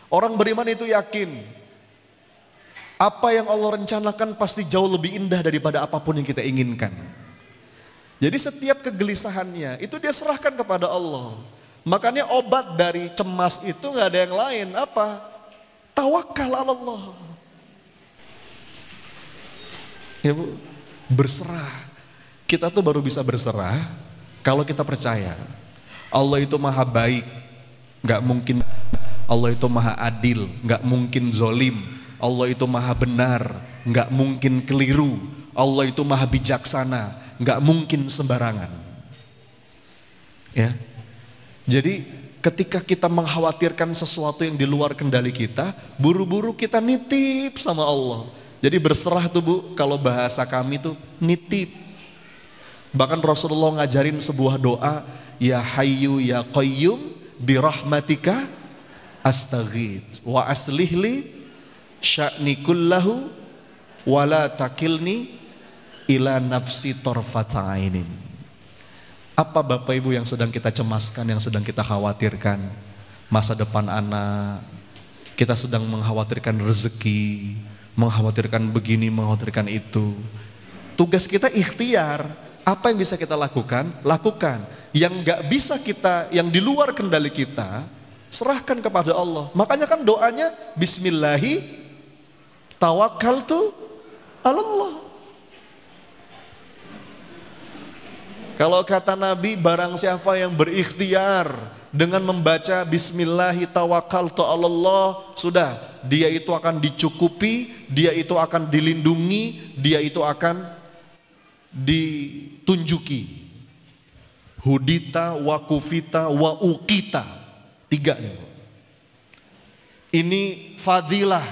Speaker 1: Orang beriman itu yakin apa yang Allah rencanakan pasti jauh lebih indah daripada apapun yang kita inginkan. Jadi setiap kegelisahannya itu dia serahkan kepada Allah. Makanya obat dari cemas itu gak ada yang lain. Apa? Tawakal ala Allah. Ya Bu, berserah. Kita tuh baru bisa berserah kalau kita percaya Allah itu maha baik, gak mungkin. Allah itu maha adil, gak mungkin zolim. Allah itu maha benar, gak mungkin keliru. Allah itu maha bijaksana, gak mungkin sembarangan. Ya. Jadi ketika kita mengkhawatirkan sesuatu yang di luar kendali kita, buru-buru kita nitip sama Allah. Jadi berserah tuh Bu, kalau bahasa kami tuh nitip. Bahkan Rasulullah ngajarin sebuah doa, ya hayyu ya qayyum birahmatika astaghith wa aslih li sya'ni kullahu wa la takilni ila nafsi tarfata ainin. Apa Bapak Ibu yang sedang kita cemaskan, yang sedang kita khawatirkan? Masa depan anak, kita sedang mengkhawatirkan rezeki, mengkhawatirkan begini, mengkhawatirkan itu. Tugas kita ikhtiar, apa yang bisa kita lakukan, lakukan. Yang gak bisa kita, yang di luar kendali kita, serahkan kepada Allah. Makanya kan doanya bismillahi tawakkaltu ala Allah. Kalau kata Nabi, barang siapa yang berikhtiar dengan membaca bismillahi tawakkaltu ala Allah, sudah, dia itu akan dicukupi, dia itu akan dilindungi, dia itu akan ditunjuki. Hudita wa kufita wa ukita. 3 nih. Ini fadilah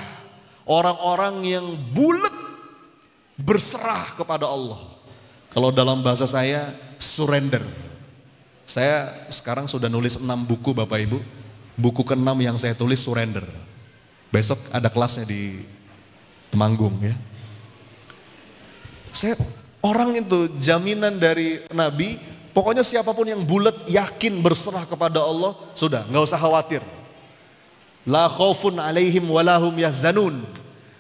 Speaker 1: orang-orang yang bulat berserah kepada Allah. Kalau dalam bahasa saya, surrender. Saya sekarang sudah nulis 6 buku Bapak Ibu. Buku ke-6 yang saya tulis surrender. Besok ada kelasnya di Temanggung ya. Saya orang itu jaminan dari Nabi, pokoknya siapapun yang bulat yakin berserah kepada Allah, sudah nggak usah khawatir. La khaufun alaihim walahum yahzanun.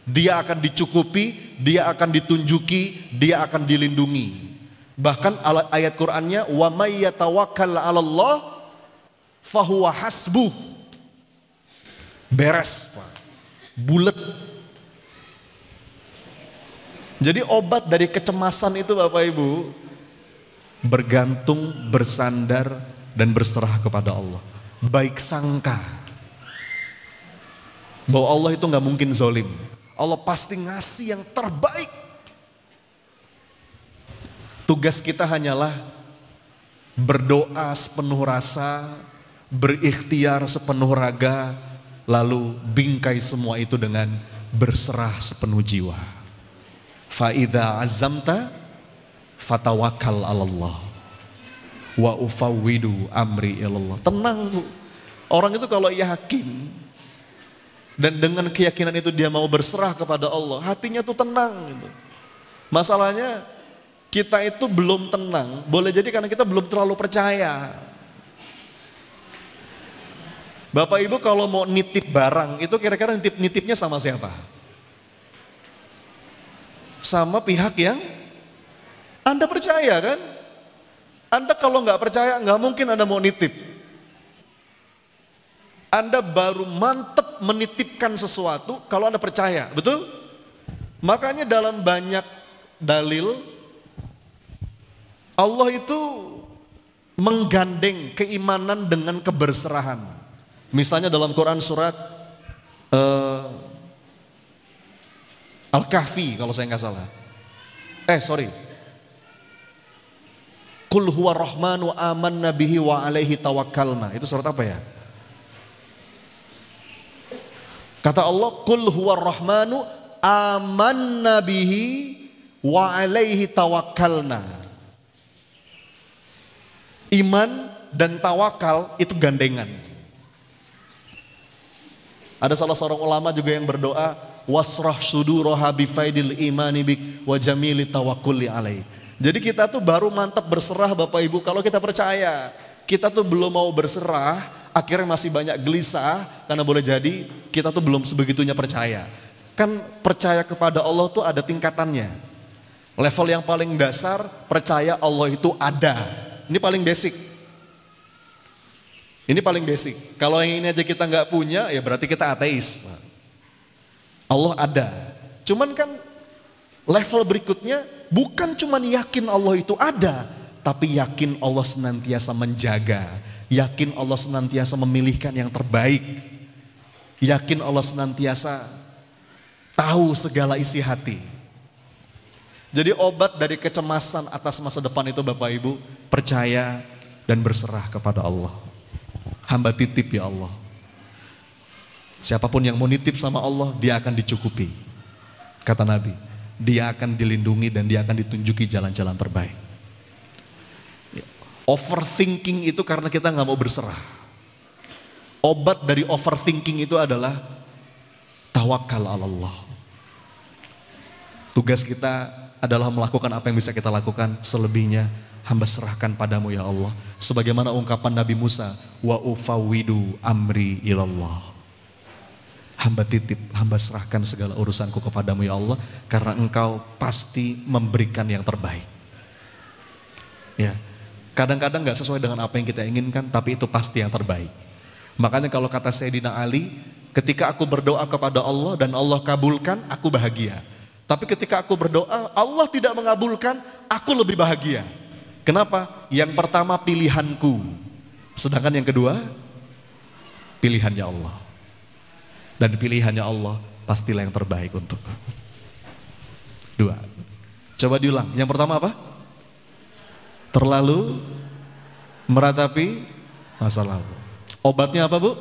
Speaker 1: Dia akan dicukupi, dia akan ditunjuki, dia akan dilindungi. Bahkan ayat Qur'annya wa may yatawakkal 'alallah fahuwa hasbuh. Beres, bulet. Jadi obat dari kecemasan itu Bapak Ibu, bergantung, bersandar, dan berserah kepada Allah. Baik sangka bahwa Allah itu gak mungkin zolim. Allah pasti ngasih yang terbaik. Tugas kita hanyalah berdoa sepenuh rasa, berikhtiar sepenuh raga, lalu bingkai semua itu dengan berserah sepenuh jiwa. Fa idza azamta fatawakkal 'alallah wa ufawwidu amri ilallah. Tenang Bu. Orang itu kalau yakin dan dengan keyakinan itu dia mau berserah kepada Allah, hatinya tuh tenang gitu. Masalahnya kita itu belum tenang, boleh jadi karena kita belum terlalu percaya. Bapak Ibu kalau mau nitip barang, itu kira-kira nitipnya sama siapa? Sama pihak yang Anda percaya kan? Anda kalau nggak percaya, nggak mungkin Anda mau nitip. Anda baru mantep menitipkan sesuatu kalau Anda percaya, betul? Makanya dalam banyak dalil, Allah itu menggandeng keimanan dengan keberserahan. Misalnya dalam Quran surat Al-Kahfi kalau saya nggak salah. Qul huwa rahmanu amanna bihi wa alaihi tawakkalna. Itu surat apa ya? Kata Allah, Qul huwa rahmanu amanna bihi wa alaihi tawakkalna. Iman dan tawakal itu gandengan. Ada salah seorang ulama juga yang berdoa, wasrah suduraha bifaidil imani bik wa jamili tawakkuli alaih. Jadi kita tuh baru mantap berserah Bapak Ibu kalau kita percaya. Kita tuh belum mau berserah, akhirnya masih banyak gelisah karena boleh jadi kita tuh belum sebegitunya percaya. Kan percaya kepada Allah tuh ada tingkatannya. Level yang paling dasar percaya Allah itu ada. Ini paling basic. Ini paling basic. Kalau yang ini aja kita nggak punya, ya berarti kita ateis. Allah ada. Cuman kan level berikutnya bukan cuman yakin Allah itu ada, tapi yakin Allah senantiasa menjaga, yakin Allah senantiasa memilihkan yang terbaik, yakin Allah senantiasa tahu segala isi hati. Jadi obat dari kecemasan atas masa depan itu Bapak Ibu, percaya dan berserah kepada Allah. Hamba titip ya Allah. Siapapun yang mau nitip sama Allah, dia akan dicukupi. Kata Nabi, dia akan dilindungi dan dia akan ditunjuki jalan-jalan terbaik. Overthinking itu karena kita nggak mau berserah. Obat dari overthinking itu adalah tawakal Allah. Tugas kita adalah melakukan apa yang bisa kita lakukan, selebihnya hamba serahkan padamu ya Allah. Sebagaimana ungkapan Nabi Musa, wa ufawwidu amri ilallah. Hamba titip, hamba serahkan segala urusanku kepadamu ya Allah, karena engkau pasti memberikan yang terbaik. Ya, kadang-kadang gak sesuai dengan apa yang kita inginkan, tapi itu pasti yang terbaik. Makanya kalau kata Sayyidina Ali, ketika aku berdoa kepada Allah dan Allah kabulkan, aku bahagia. Tapi ketika aku berdoa, Allah tidak mengabulkan, aku lebih bahagia. Kenapa? Yang pertama pilihanku, sedangkan yang kedua pilihannya Allah. Dan pilihannya Allah pastilah yang terbaik untuk. Dua. Coba diulang. Yang pertama apa? Terlalu meratapi masa lalu. Obatnya apa Bu?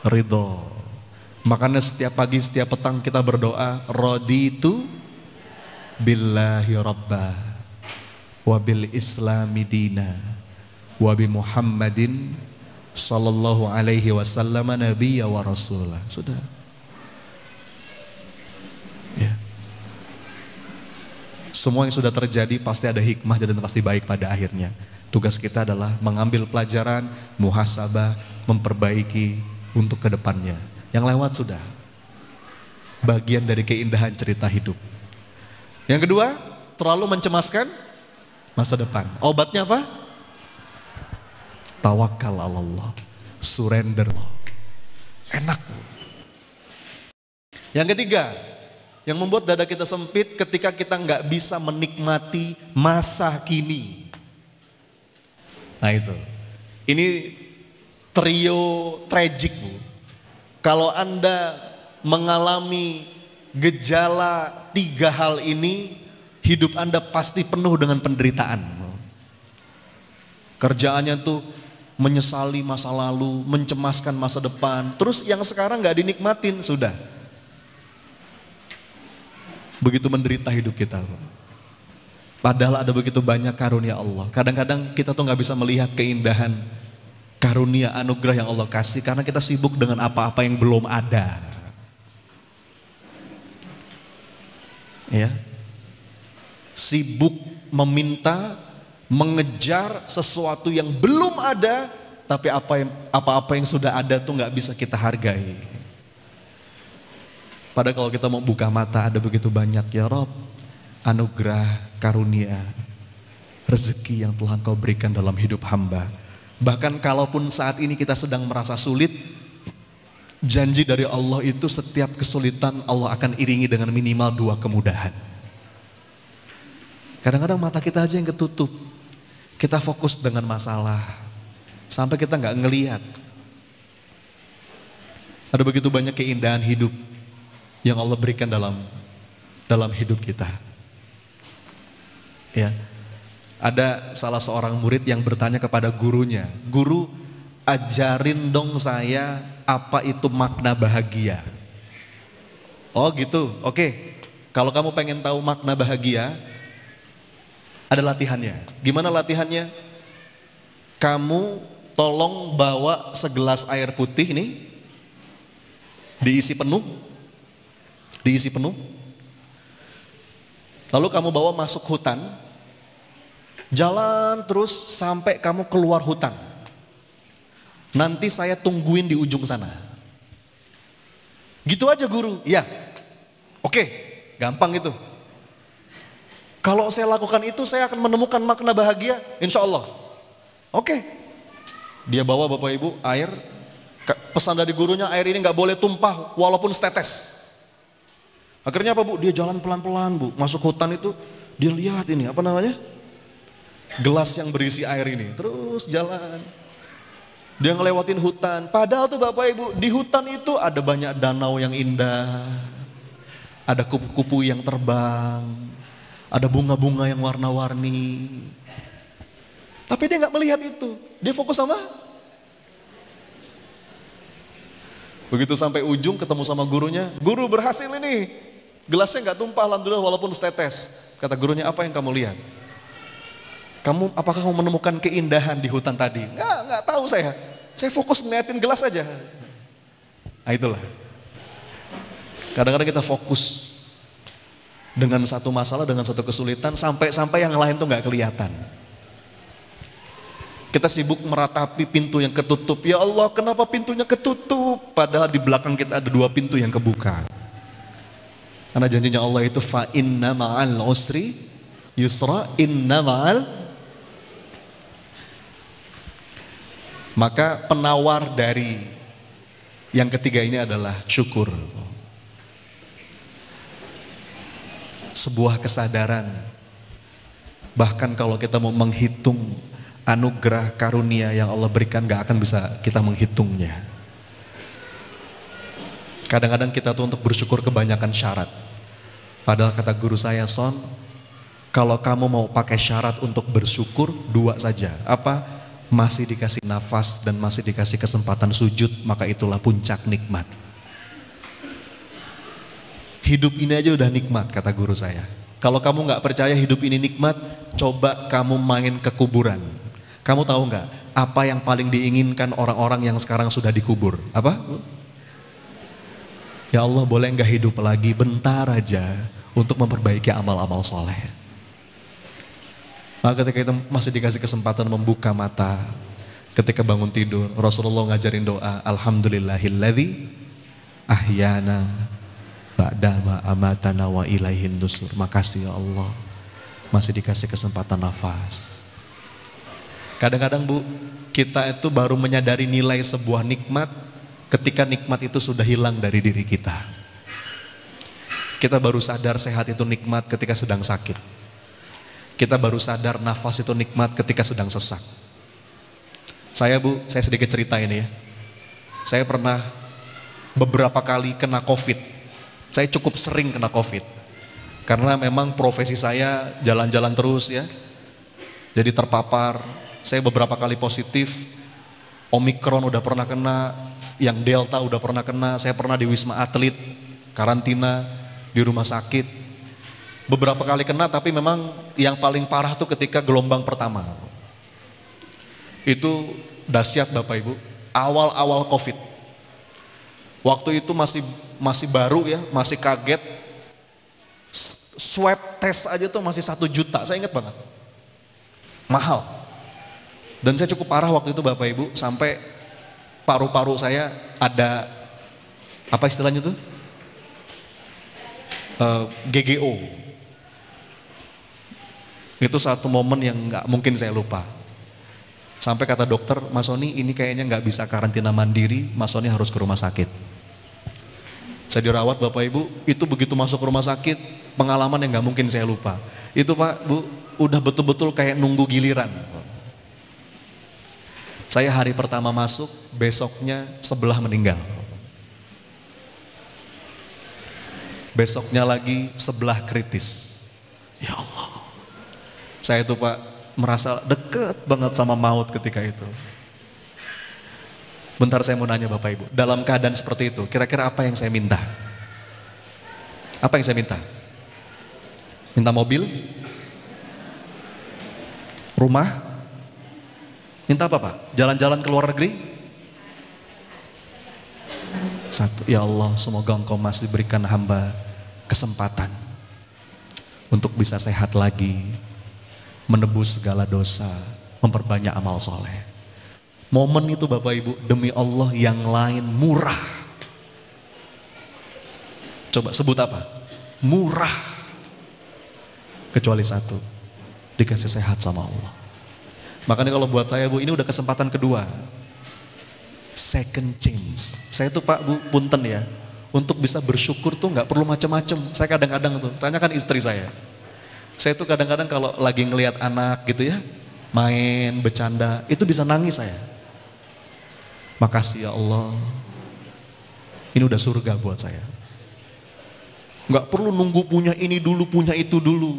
Speaker 1: Ridho. Makanya setiap pagi, setiap petang kita berdoa, raditu billahi rabbah wa bil islami dina wa bi Muhammadin sallallahu alaihi wasallam nabiyya wa rasulah. Sudah. Ya. Semua yang sudah terjadi pasti ada hikmah dan pasti baik pada akhirnya. Tugas kita adalah mengambil pelajaran, muhasabah, memperbaiki untuk kedepannya. Yang lewat sudah. Bagian dari keindahan cerita hidup. Yang kedua, terlalu mencemaskan masa depan. Obatnya apa? Tawakal Allah, surrender. Enak. Yang ketiga, yang membuat dada kita sempit ketika kita nggak bisa menikmati masa kini. Nah itu, ini trio tragik, Bu. Kalau Anda mengalami gejala 3 hal ini, hidup Anda pasti penuh dengan penderitaan. Kerjaannya tuh menyesali masa lalu, mencemaskan masa depan. Terus yang sekarang gak dinikmatin, sudah. Begitu menderita hidup kita. Padahal ada begitu banyak karunia Allah. Kadang-kadang kita tuh gak bisa melihat keindahan karunia anugerah yang Allah kasih karena kita sibuk dengan apa-apa yang belum ada. Ya. Sibuk meminta, mengejar sesuatu yang belum ada, tapi apa-apa yang sudah ada tuh nggak bisa kita hargai. Padahal kalau kita mau buka mata ada begitu banyak ya Rob, anugerah, karunia, rezeki yang telah Engkau berikan dalam hidup hamba. Bahkan kalaupun saat ini kita sedang merasa sulit, janji dari Allah itu setiap kesulitan Allah akan iringi dengan minimal 2 kemudahan. Kadang-kadang mata kita aja yang ketutup. Kita fokus dengan masalah sampai kita nggak ngelihat. Ada begitu banyak keindahan hidup yang Allah berikan dalam hidup kita. Ya. Ada salah seorang murid yang bertanya kepada gurunya, "Guru, ajarin dong saya apa itu makna bahagia." Oh gitu, oke. Kalau kamu pengen tahu makna bahagia, ada latihannya. Gimana latihannya? Kamu tolong bawa segelas air putih ini, diisi penuh. Lalu kamu bawa masuk hutan, jalan terus sampai kamu keluar hutan. Nanti saya tungguin di ujung sana. Gitu aja guru, ya. Oke, gampang itu. Kalau saya lakukan itu saya akan menemukan makna bahagia, insya Allah. Oke. Dia bawa Bapak Ibu air, pesan dari gurunya air ini gak boleh tumpah walaupun setetes. Akhirnya apa Bu? Dia jalan pelan-pelan Bu, masuk hutan itu dia lihat ini apa namanya? Gelas yang berisi air ini, terus jalan. Dia ngelewatin hutan, padahal tuh Bapak Ibu di hutan itu ada banyak danau yang indah, ada kupu-kupu yang terbang, ada bunga-bunga yang warna-warni. Tapi dia gak melihat itu. Dia fokus sama. Begitu sampai ujung ketemu sama gurunya. Guru berhasil ini. Gelasnya gak tumpah alhamdulillah walaupun setetes. Kata gurunya, apa yang kamu lihat? Apakah kamu menemukan keindahan di hutan tadi? Gak tahu saya. Saya fokus ngeliatin gelas aja. Nah itulah. Kadang-kadang kita fokus dengan satu masalah, dengan satu kesulitan, sampai yang lain tuh gak kelihatan. Kita sibuk meratapi pintu yang ketutup. Ya Allah, kenapa pintunya ketutup? Padahal di belakang kita ada 2 pintu yang kebuka. Karena janjinya Allah itu fa inna ma'al usri yusra, inna ma'al. Maka penawar dari yang ketiga ini adalah syukur. Sebuah kesadaran, bahkan kalau kita mau menghitung anugerah karunia yang Allah berikan gak akan bisa kita menghitungnya. Kadang-kadang kita tuh untuk bersyukur kebanyakan syarat. Padahal kata guru saya, Son, kalau kamu mau pakai syarat untuk bersyukur 2 saja. Apa? Masih dikasih nafas dan masih dikasih kesempatan sujud, maka itulah puncak nikmat. Hidup ini aja udah nikmat kata guru saya. Kalau kamu gak percaya hidup ini nikmat, coba kamu main ke kuburan. Kamu tahu gak apa yang paling diinginkan orang-orang yang sekarang sudah dikubur? Apa? Ya Allah, boleh gak hidup lagi bentar aja untuk memperbaiki amal-amal soleh. Maka ketika kita masih dikasih kesempatan membuka mata, ketika bangun tidur, Rasulullah ngajarin doa, Alhamdulillahilladzi ahyana ba'dama amatana wa ilaihin nusur. Makasih ya Allah, masih dikasih kesempatan nafas. Kadang-kadang Bu, kita itu baru menyadari nilai sebuah nikmat ketika nikmat itu sudah hilang dari diri kita. Kita baru sadar sehat itu nikmat ketika sedang sakit. Kita baru sadar nafas itu nikmat ketika sedang sesak. Saya Bu, saya sedikit cerita ini ya. Saya pernah beberapa kali kena COVID. Saya cukup sering kena COVID. Karena memang profesi saya jalan-jalan terus ya. Jadi terpapar. Saya beberapa kali positif. Omikron udah pernah kena, yang Delta udah pernah kena. Saya pernah di Wisma Atlet, karantina di rumah sakit. Beberapa kali kena, tapi memang yang paling parah tuh ketika gelombang pertama. Itu dahsyat Bapak Ibu. Awal-awal COVID. Waktu itu masih baru ya, masih kaget. Swab test aja tuh masih 1 juta, saya ingat banget. Mahal. Dan saya cukup parah waktu itu Bapak Ibu, sampai paru-paru saya ada, apa istilahnya tuh? GGO. Itu satu momen yang gak mungkin saya lupa. Sampai kata dokter, Mas Sony ini kayaknya gak bisa karantina mandiri, Mas Sony harus ke rumah sakit. Saya dirawat Bapak Ibu, itu begitu masuk ke rumah sakit, pengalaman yang gak mungkin saya lupa. Itu Pak, Bu, udah betul-betul kayak nunggu giliran. Saya hari pertama masuk, besoknya sebelah meninggal. Besoknya lagi sebelah kritis. Ya Allah. Saya tuh Pak merasa deket banget sama maut ketika itu. Bentar saya mau nanya Bapak Ibu, dalam keadaan seperti itu, kira-kira apa yang saya minta? Apa yang saya minta? Minta mobil? Rumah? Minta apa Pak? Jalan-jalan ke luar negeri? Satu, ya Allah semoga Engkau masih berikan hamba kesempatan untuk bisa sehat lagi, menebus segala dosa, memperbanyak amal soleh. Momen itu Bapak Ibu, demi Allah yang lain murah. Coba sebut apa? Murah. Kecuali satu, dikasih sehat sama Allah. Makanya kalau buat saya Bu, ini udah kesempatan kedua. Second chance. Saya tuh Pak Bu, punten ya, untuk bisa bersyukur tuh gak perlu macam-macam. Saya kadang-kadang tuh, tanyakan istri saya. Saya tuh kadang-kadang kalau lagi ngelihat anak gitu ya, main, bercanda, itu bisa nangis saya. Makasih ya Allah, ini udah surga buat saya. Gak perlu nunggu punya ini dulu, punya itu dulu.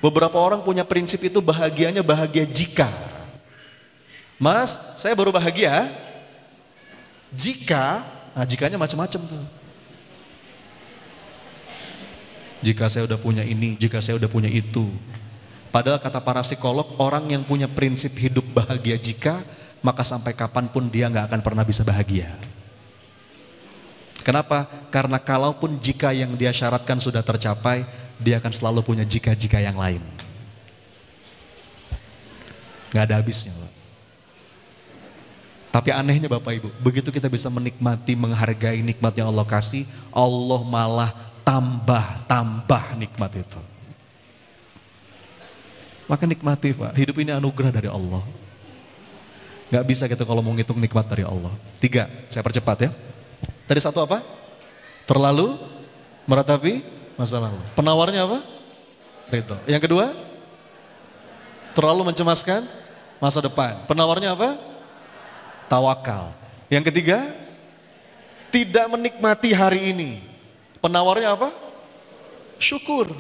Speaker 1: Beberapa orang punya prinsip itu bahagianya bahagia jika. Mas, saya baru bahagia jika, nah jikanya macam-macam tuh. Jika saya udah punya ini, jika saya udah punya itu. Padahal kata para psikolog, orang yang punya prinsip hidup bahagia jika, maka sampai kapanpun dia gak akan pernah bisa bahagia. Kenapa? Karena kalaupun jika yang dia syaratkan sudah tercapai, dia akan selalu punya jika-jika yang lain. Gak ada habisnya Pak. Tapi anehnya Bapak Ibu, begitu kita bisa menikmati, menghargai nikmat yang Allah kasih, Allah malah tambah nikmat itu. Maka nikmati Pak, hidup ini anugerah dari Allah. Gak bisa gitu kalau mau ngitung nikmat dari Allah. 3, saya percepat ya. Tadi 1 apa? Terlalu meratapi masa lalu. Penawarnya apa? Ridho. Yang kedua? Terlalu mencemaskan masa depan. Penawarnya apa? Tawakal. Yang ketiga? Tidak menikmati hari ini. Penawarnya apa? Syukur.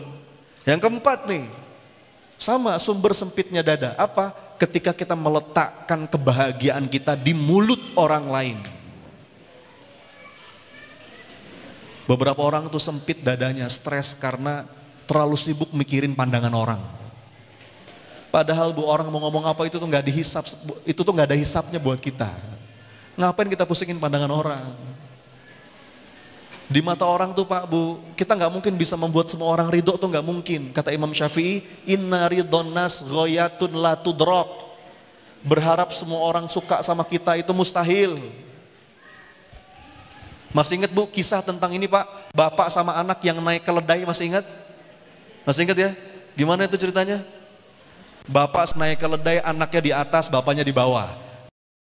Speaker 1: Yang keempat nih, sama sumber sempitnya dada. Apa? Ketika kita meletakkan kebahagiaan kita di mulut orang lain. Beberapa orang tuh sempit dadanya, stres karena terlalu sibuk mikirin pandangan orang. Padahal Bu, orang mau ngomong apa itu tuh nggak dihisap, itu tuh nggak ada hisapnya buat kita. Ngapain kita pusingin pandangan orang? Di mata orang tuh Pak Bu, kita nggak mungkin bisa membuat semua orang ridho tuh nggak mungkin. Kata Imam Syafi'i, inna ridhon nas ghoyatun la tudrok. Berharap semua orang suka sama kita itu mustahil. Masih ingat Bu kisah tentang ini Pak, bapak sama anak yang naik keledai, masih ingat? Masih ingat ya? Gimana itu ceritanya? Bapak naik keledai, anaknya di atas, bapaknya di bawah.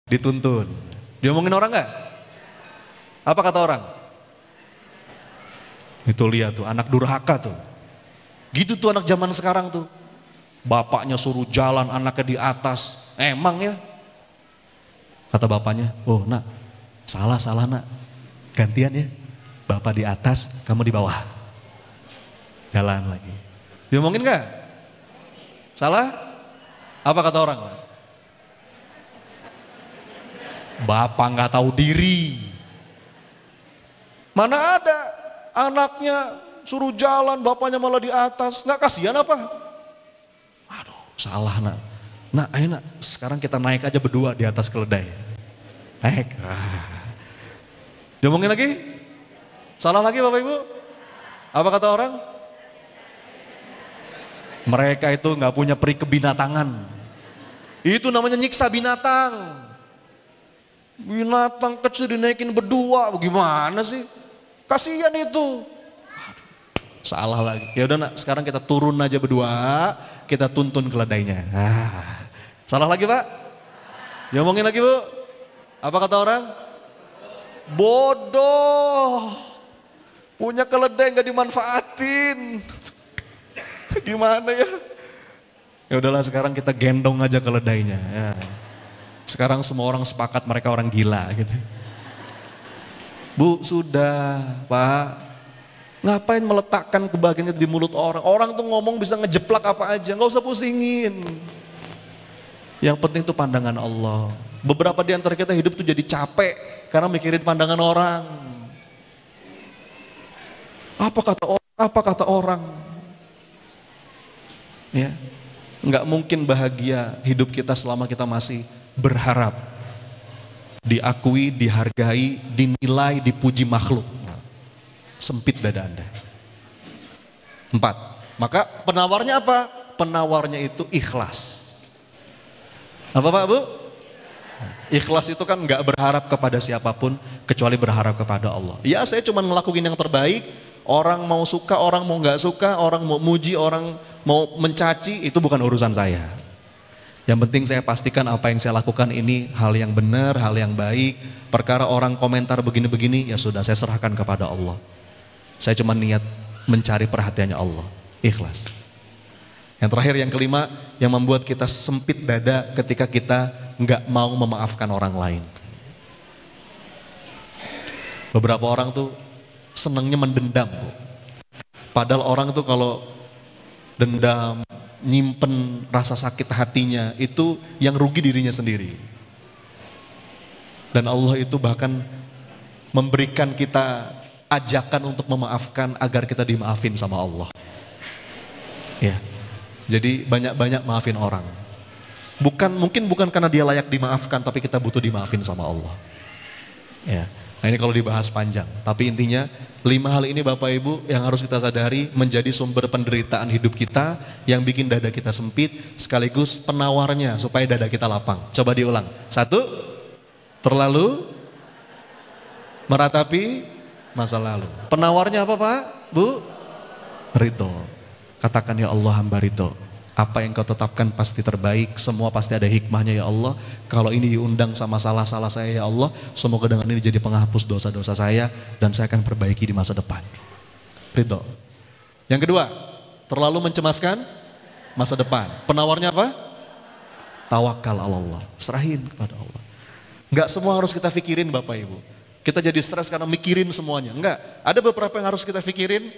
Speaker 1: Dituntun. Diomongin orang nggak? Apa kata orang? Itu lihat tuh, anak durhaka tuh. Gitu tuh anak zaman sekarang tuh. Bapaknya suruh jalan, anaknya di atas. Emang ya? Kata bapaknya, oh nak, salah nak. Gantian ya, bapak di atas, kamu di bawah. Jalan lagi. Diomongin gak? Salah? Apa kata orang? Bapak gak tahu diri. Mana ada anaknya suruh jalan, bapaknya malah di atas. Gak kasihan apa? Aduh, salah nak. Nah, ayo nak, sekarang kita naik aja berdua di atas keledai. Naik. Diomongin lagi? Salah lagi Bapak Ibu? Apa kata orang? Mereka itu gak punya peri kebinatangan. Itu namanya nyiksa binatang. Binatang kecil dinaikin berdua, bagaimana sih? Kasihan itu. Aduh, salah lagi. Ya udah nak, sekarang kita turun aja berdua, kita tuntun keledainya. Salah lagi Pak? Diomongin lagi Bu? Apa kata orang? Bodoh. Punya keledai gak dimanfaatin. Gimana ya? Ya udahlah sekarang kita gendong aja keledainya. Ya. Sekarang semua orang sepakat mereka orang gila gitu. Bu sudah Pak, ngapain meletakkan kebahagiaan itu di mulut orang? Orang tuh ngomong bisa ngejeplak apa aja, gak usah pusingin. Yang penting tuh pandangan Allah. Beberapa di antara kita hidup tuh jadi capek karena mikirin pandangan orang. Apa kata orang? Apa kata orang? Ya, nggak mungkin bahagia hidup kita selama kita masih berharap diakui, dihargai, dinilai, dipuji makhluk. Sempit dada Anda. 4. Maka penawarnya apa? Penawarnya itu ikhlas. Apa Pak Bu? Ikhlas itu kan nggak berharap kepada siapapun kecuali berharap kepada Allah. Ya saya cuma ngelakuin yang terbaik. Orang mau suka, orang mau nggak suka, orang mau muji, orang mau mencaci, itu bukan urusan saya. Yang penting saya pastikan apa yang saya lakukan ini hal yang benar, hal yang baik. Perkara orang komentar begini-begini, ya sudah saya serahkan kepada Allah. Saya cuma niat mencari perhatiannya Allah. Ikhlas. Yang terakhir, yang kelima, yang membuat kita sempit dada ketika kita nggak mau memaafkan orang lain. Beberapa orang tuh senangnya mendendam. Padahal orang tuh kalau dendam, nyimpen rasa sakit hatinya, itu yang rugi dirinya sendiri. Dan Allah itu bahkan memberikan kita ajakan untuk memaafkan agar kita dimaafin sama Allah. Ya. Jadi banyak-banyak maafin orang. Mungkin bukan karena dia layak dimaafkan, tapi kita butuh dimaafin sama Allah. Ya. Nah ini kalau dibahas panjang, tapi intinya 5 hal ini Bapak Ibu yang harus kita sadari menjadi sumber penderitaan hidup kita, yang bikin dada kita sempit, sekaligus penawarnya supaya dada kita lapang. Coba diulang. 1, terlalu meratapi masa lalu. Penawarnya apa Pak? Bu? Ridho. Katakan ya Allah hamba ridho. Apa yang kau tetapkan pasti terbaik, semua pasti ada hikmahnya ya Allah. Kalau ini diundang sama salah-salah saya ya Allah, semoga dengan ini jadi penghapus dosa-dosa saya dan saya akan perbaiki di masa depan. Ridho. Yang kedua, terlalu mencemaskan masa depan. Penawarnya apa? Tawakal Allah, serahin kepada Allah. Enggak semua harus kita pikirin Bapak Ibu. Kita jadi stres karena mikirin semuanya. Enggak, ada beberapa yang harus kita pikirin,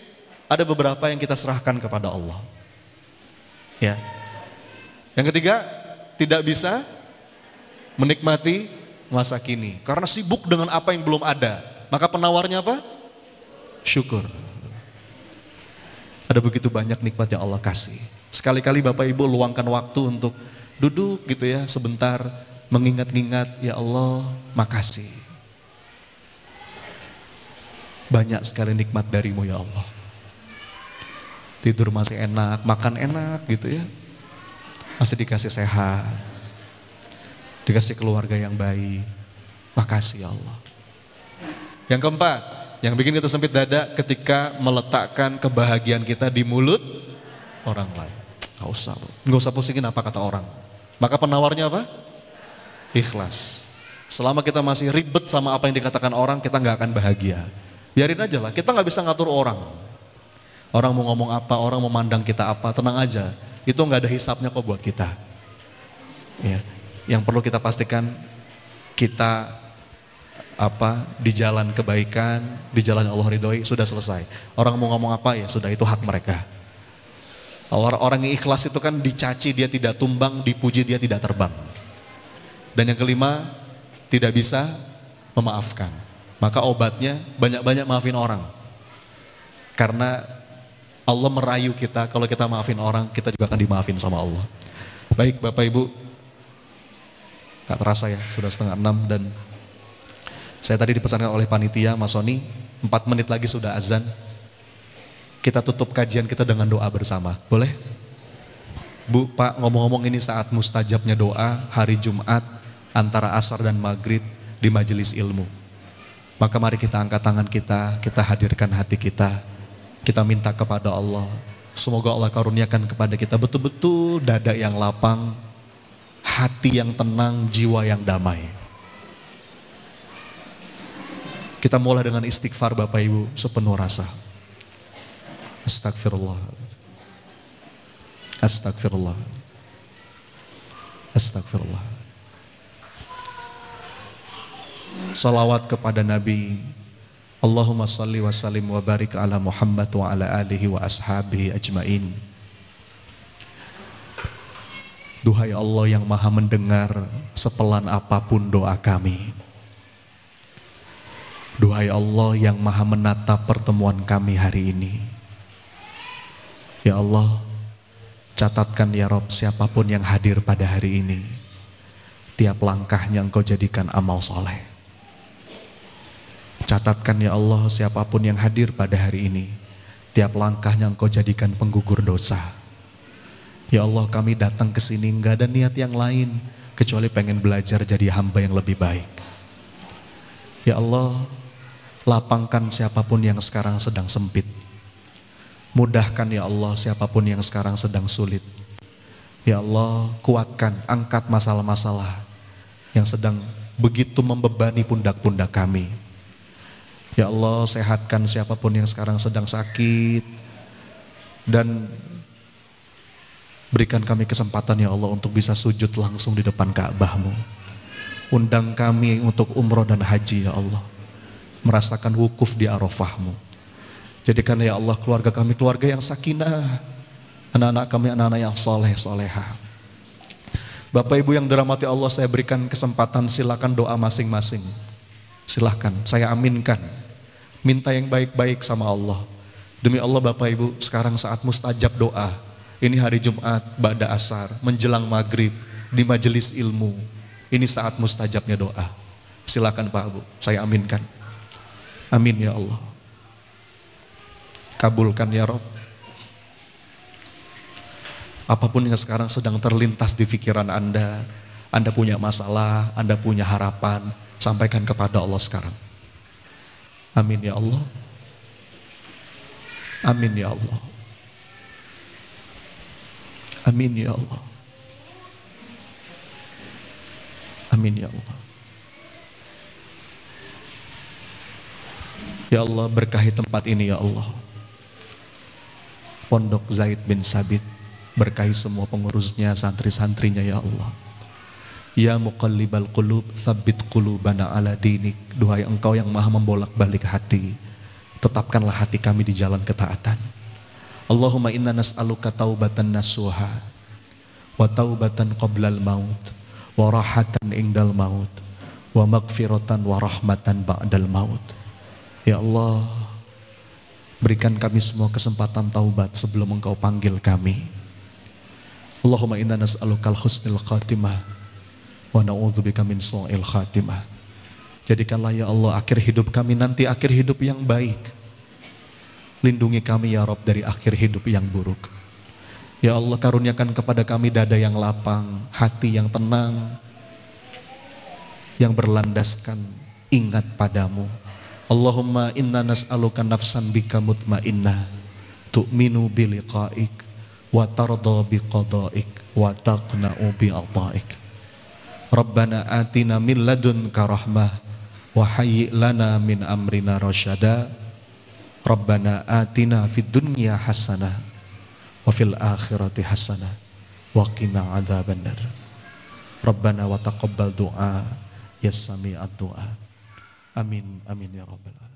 Speaker 1: ada beberapa yang kita serahkan kepada Allah. Ya. Yang ketiga, tidak bisa menikmati masa kini karena sibuk dengan apa yang belum ada. Maka penawarnya apa? Syukur. Ada begitu banyak nikmat yang Allah kasih. Sekali-kali Bapak Ibu luangkan waktu untuk duduk gitu ya sebentar, mengingat-ingat, ya Allah makasih. Banyak sekali nikmat darimu ya Allah. Tidur masih enak, makan enak gitu ya. Masih dikasih sehat. Dikasih keluarga yang baik. Makasih ya Allah. Yang keempat, yang bikin kita sempit dada ketika meletakkan kebahagiaan kita di mulut orang lain. Nggak usah pusingin apa kata orang. Maka penawarnya apa? Ikhlas. Selama kita masih ribet sama apa yang dikatakan orang, kita nggak akan bahagia. Biarin aja lah, kita nggak bisa ngatur orang. Orang mau ngomong apa, orang mau mandang kita apa, tenang aja. Itu nggak ada hisapnya kok buat kita. Ya. Yang perlu kita pastikan, kita di jalan kebaikan, di jalan Allah ridhoi, sudah selesai. Orang mau ngomong apa ya sudah, itu hak mereka. Orang yang ikhlas itu kan dicaci dia tidak tumbang, dipuji dia tidak terbang. Dan yang kelima, tidak bisa memaafkan. Maka obatnya banyak-banyak maafin orang. Karena Allah merayu kita, kalau kita maafin orang, kita juga akan dimaafin sama Allah. Baik Bapak Ibu, gak terasa ya, sudah 5:30 dan saya tadi dipesankan oleh panitia, Mas Soni, 4 menit lagi sudah azan. Kita tutup kajian kita dengan doa bersama, boleh? Bu, Pak, ngomong-ngomong ini saat mustajabnya doa, hari Jumat, antara asar dan maghrib di majelis ilmu. Maka mari kita angkat tangan kita hadirkan hati kita minta kepada Allah. Semoga Allah karuniakan kepada kita betul-betul dada yang lapang, hati yang tenang, jiwa yang damai. Kita mulai dengan istighfar Bapak Ibu sepenuh rasa. Astagfirullah. Astagfirullah. Astagfirullah. Salawat kepada Nabi. Allahumma salli wa sallim wa barik ala Muhammad wa ala alihi wa ashabihi ajmain. Duhai Allah yang maha mendengar sepelan apapun doa kami. Duhai Allah yang maha menatap pertemuan kami hari ini. Ya Allah, catatkan ya Rob siapapun yang hadir pada hari ini. Tiap langkahnya Engkau jadikan amal soleh. Catatkan ya Allah siapapun yang hadir pada hari ini, tiap langkahnya Engkau jadikan penggugur dosa. Ya Allah, kami datang ke sini enggak ada niat yang lain kecuali pengen belajar jadi hamba yang lebih baik. Ya Allah, lapangkan siapapun yang sekarang sedang sempit. Mudahkan ya Allah siapapun yang sekarang sedang sulit. Ya Allah, kuatkan, angkat masalah-masalah yang sedang begitu membebani pundak-pundak kami. Ya Allah, sehatkan siapapun yang sekarang sedang sakit. Dan berikan kami kesempatan ya Allah untuk bisa sujud langsung di depan Ka'bah-Mu. Undang kami untuk umroh dan haji ya Allah. Merasakan wukuf di Arafah-Mu. Jadikan ya Allah keluarga kami keluarga yang sakinah. Anak-anak kami anak-anak yang soleh soleha. Bapak Ibu yang dirahmati Allah, saya berikan kesempatan, silakan doa masing-masing. Silahkan, saya aminkan. Minta yang baik-baik sama Allah. Demi Allah Bapak Ibu, sekarang saat mustajab doa. Ini hari Jumat, ba'da asar, menjelang maghrib, di majelis ilmu. Ini saat mustajabnya doa. Silakan Pak Bu, saya aminkan. Amin ya Allah. Kabulkan ya Rob. Apapun yang sekarang sedang terlintas di pikiran Anda punya masalah, Anda punya harapan, sampaikan kepada Allah sekarang. Amin ya Allah. Amin ya Allah. Amin ya Allah. Amin ya Allah. Ya Allah, berkahi tempat ini ya Allah. Pondok Zaid bin Sabit, berkahi semua pengurusnya, santri-santrinya ya Allah. Ya muqallibal qulub, tsabbit qulubana ala dinik. Duhai Engkau yang maha membolak-balik hati, tetapkanlah hati kami di jalan ketaatan. Allahumma inna nas'aluka taubatan nasuha, wa taubatan qoblal maut, wa rahatan indal maut, wa magfiratan wa rahmatan ba'dal maut. Ya Allah, berikan kami semua kesempatan taubat sebelum Engkau panggil kami. Allahumma inna nas'alukal husnil khatimah wa na'udzubika min su'il khatimah. Jadikanlah ya Allah akhir hidup kami nanti akhir hidup yang baik. Lindungi kami ya Rabb dari akhir hidup yang buruk. Ya Allah, karuniakan kepada kami dada yang lapang, hati yang tenang, yang berlandaskan ingat padamu. Allahumma inna nas'aluka nafsan bika mutmainnah tu'minu biliqa'ik wa tarda bi qada'ik wa taqna'u bi ata'ik. Rabbana atina min ladunka rahmah wa hayyi' lana min amrina rasyada. Rabbana atina fid dunya hasanah wa fil akhirati hasanah wa qina adzabannar. Rabbana wa taqabbal du'a ya sami'ad du'a. Amin amin ya rabbal alamin.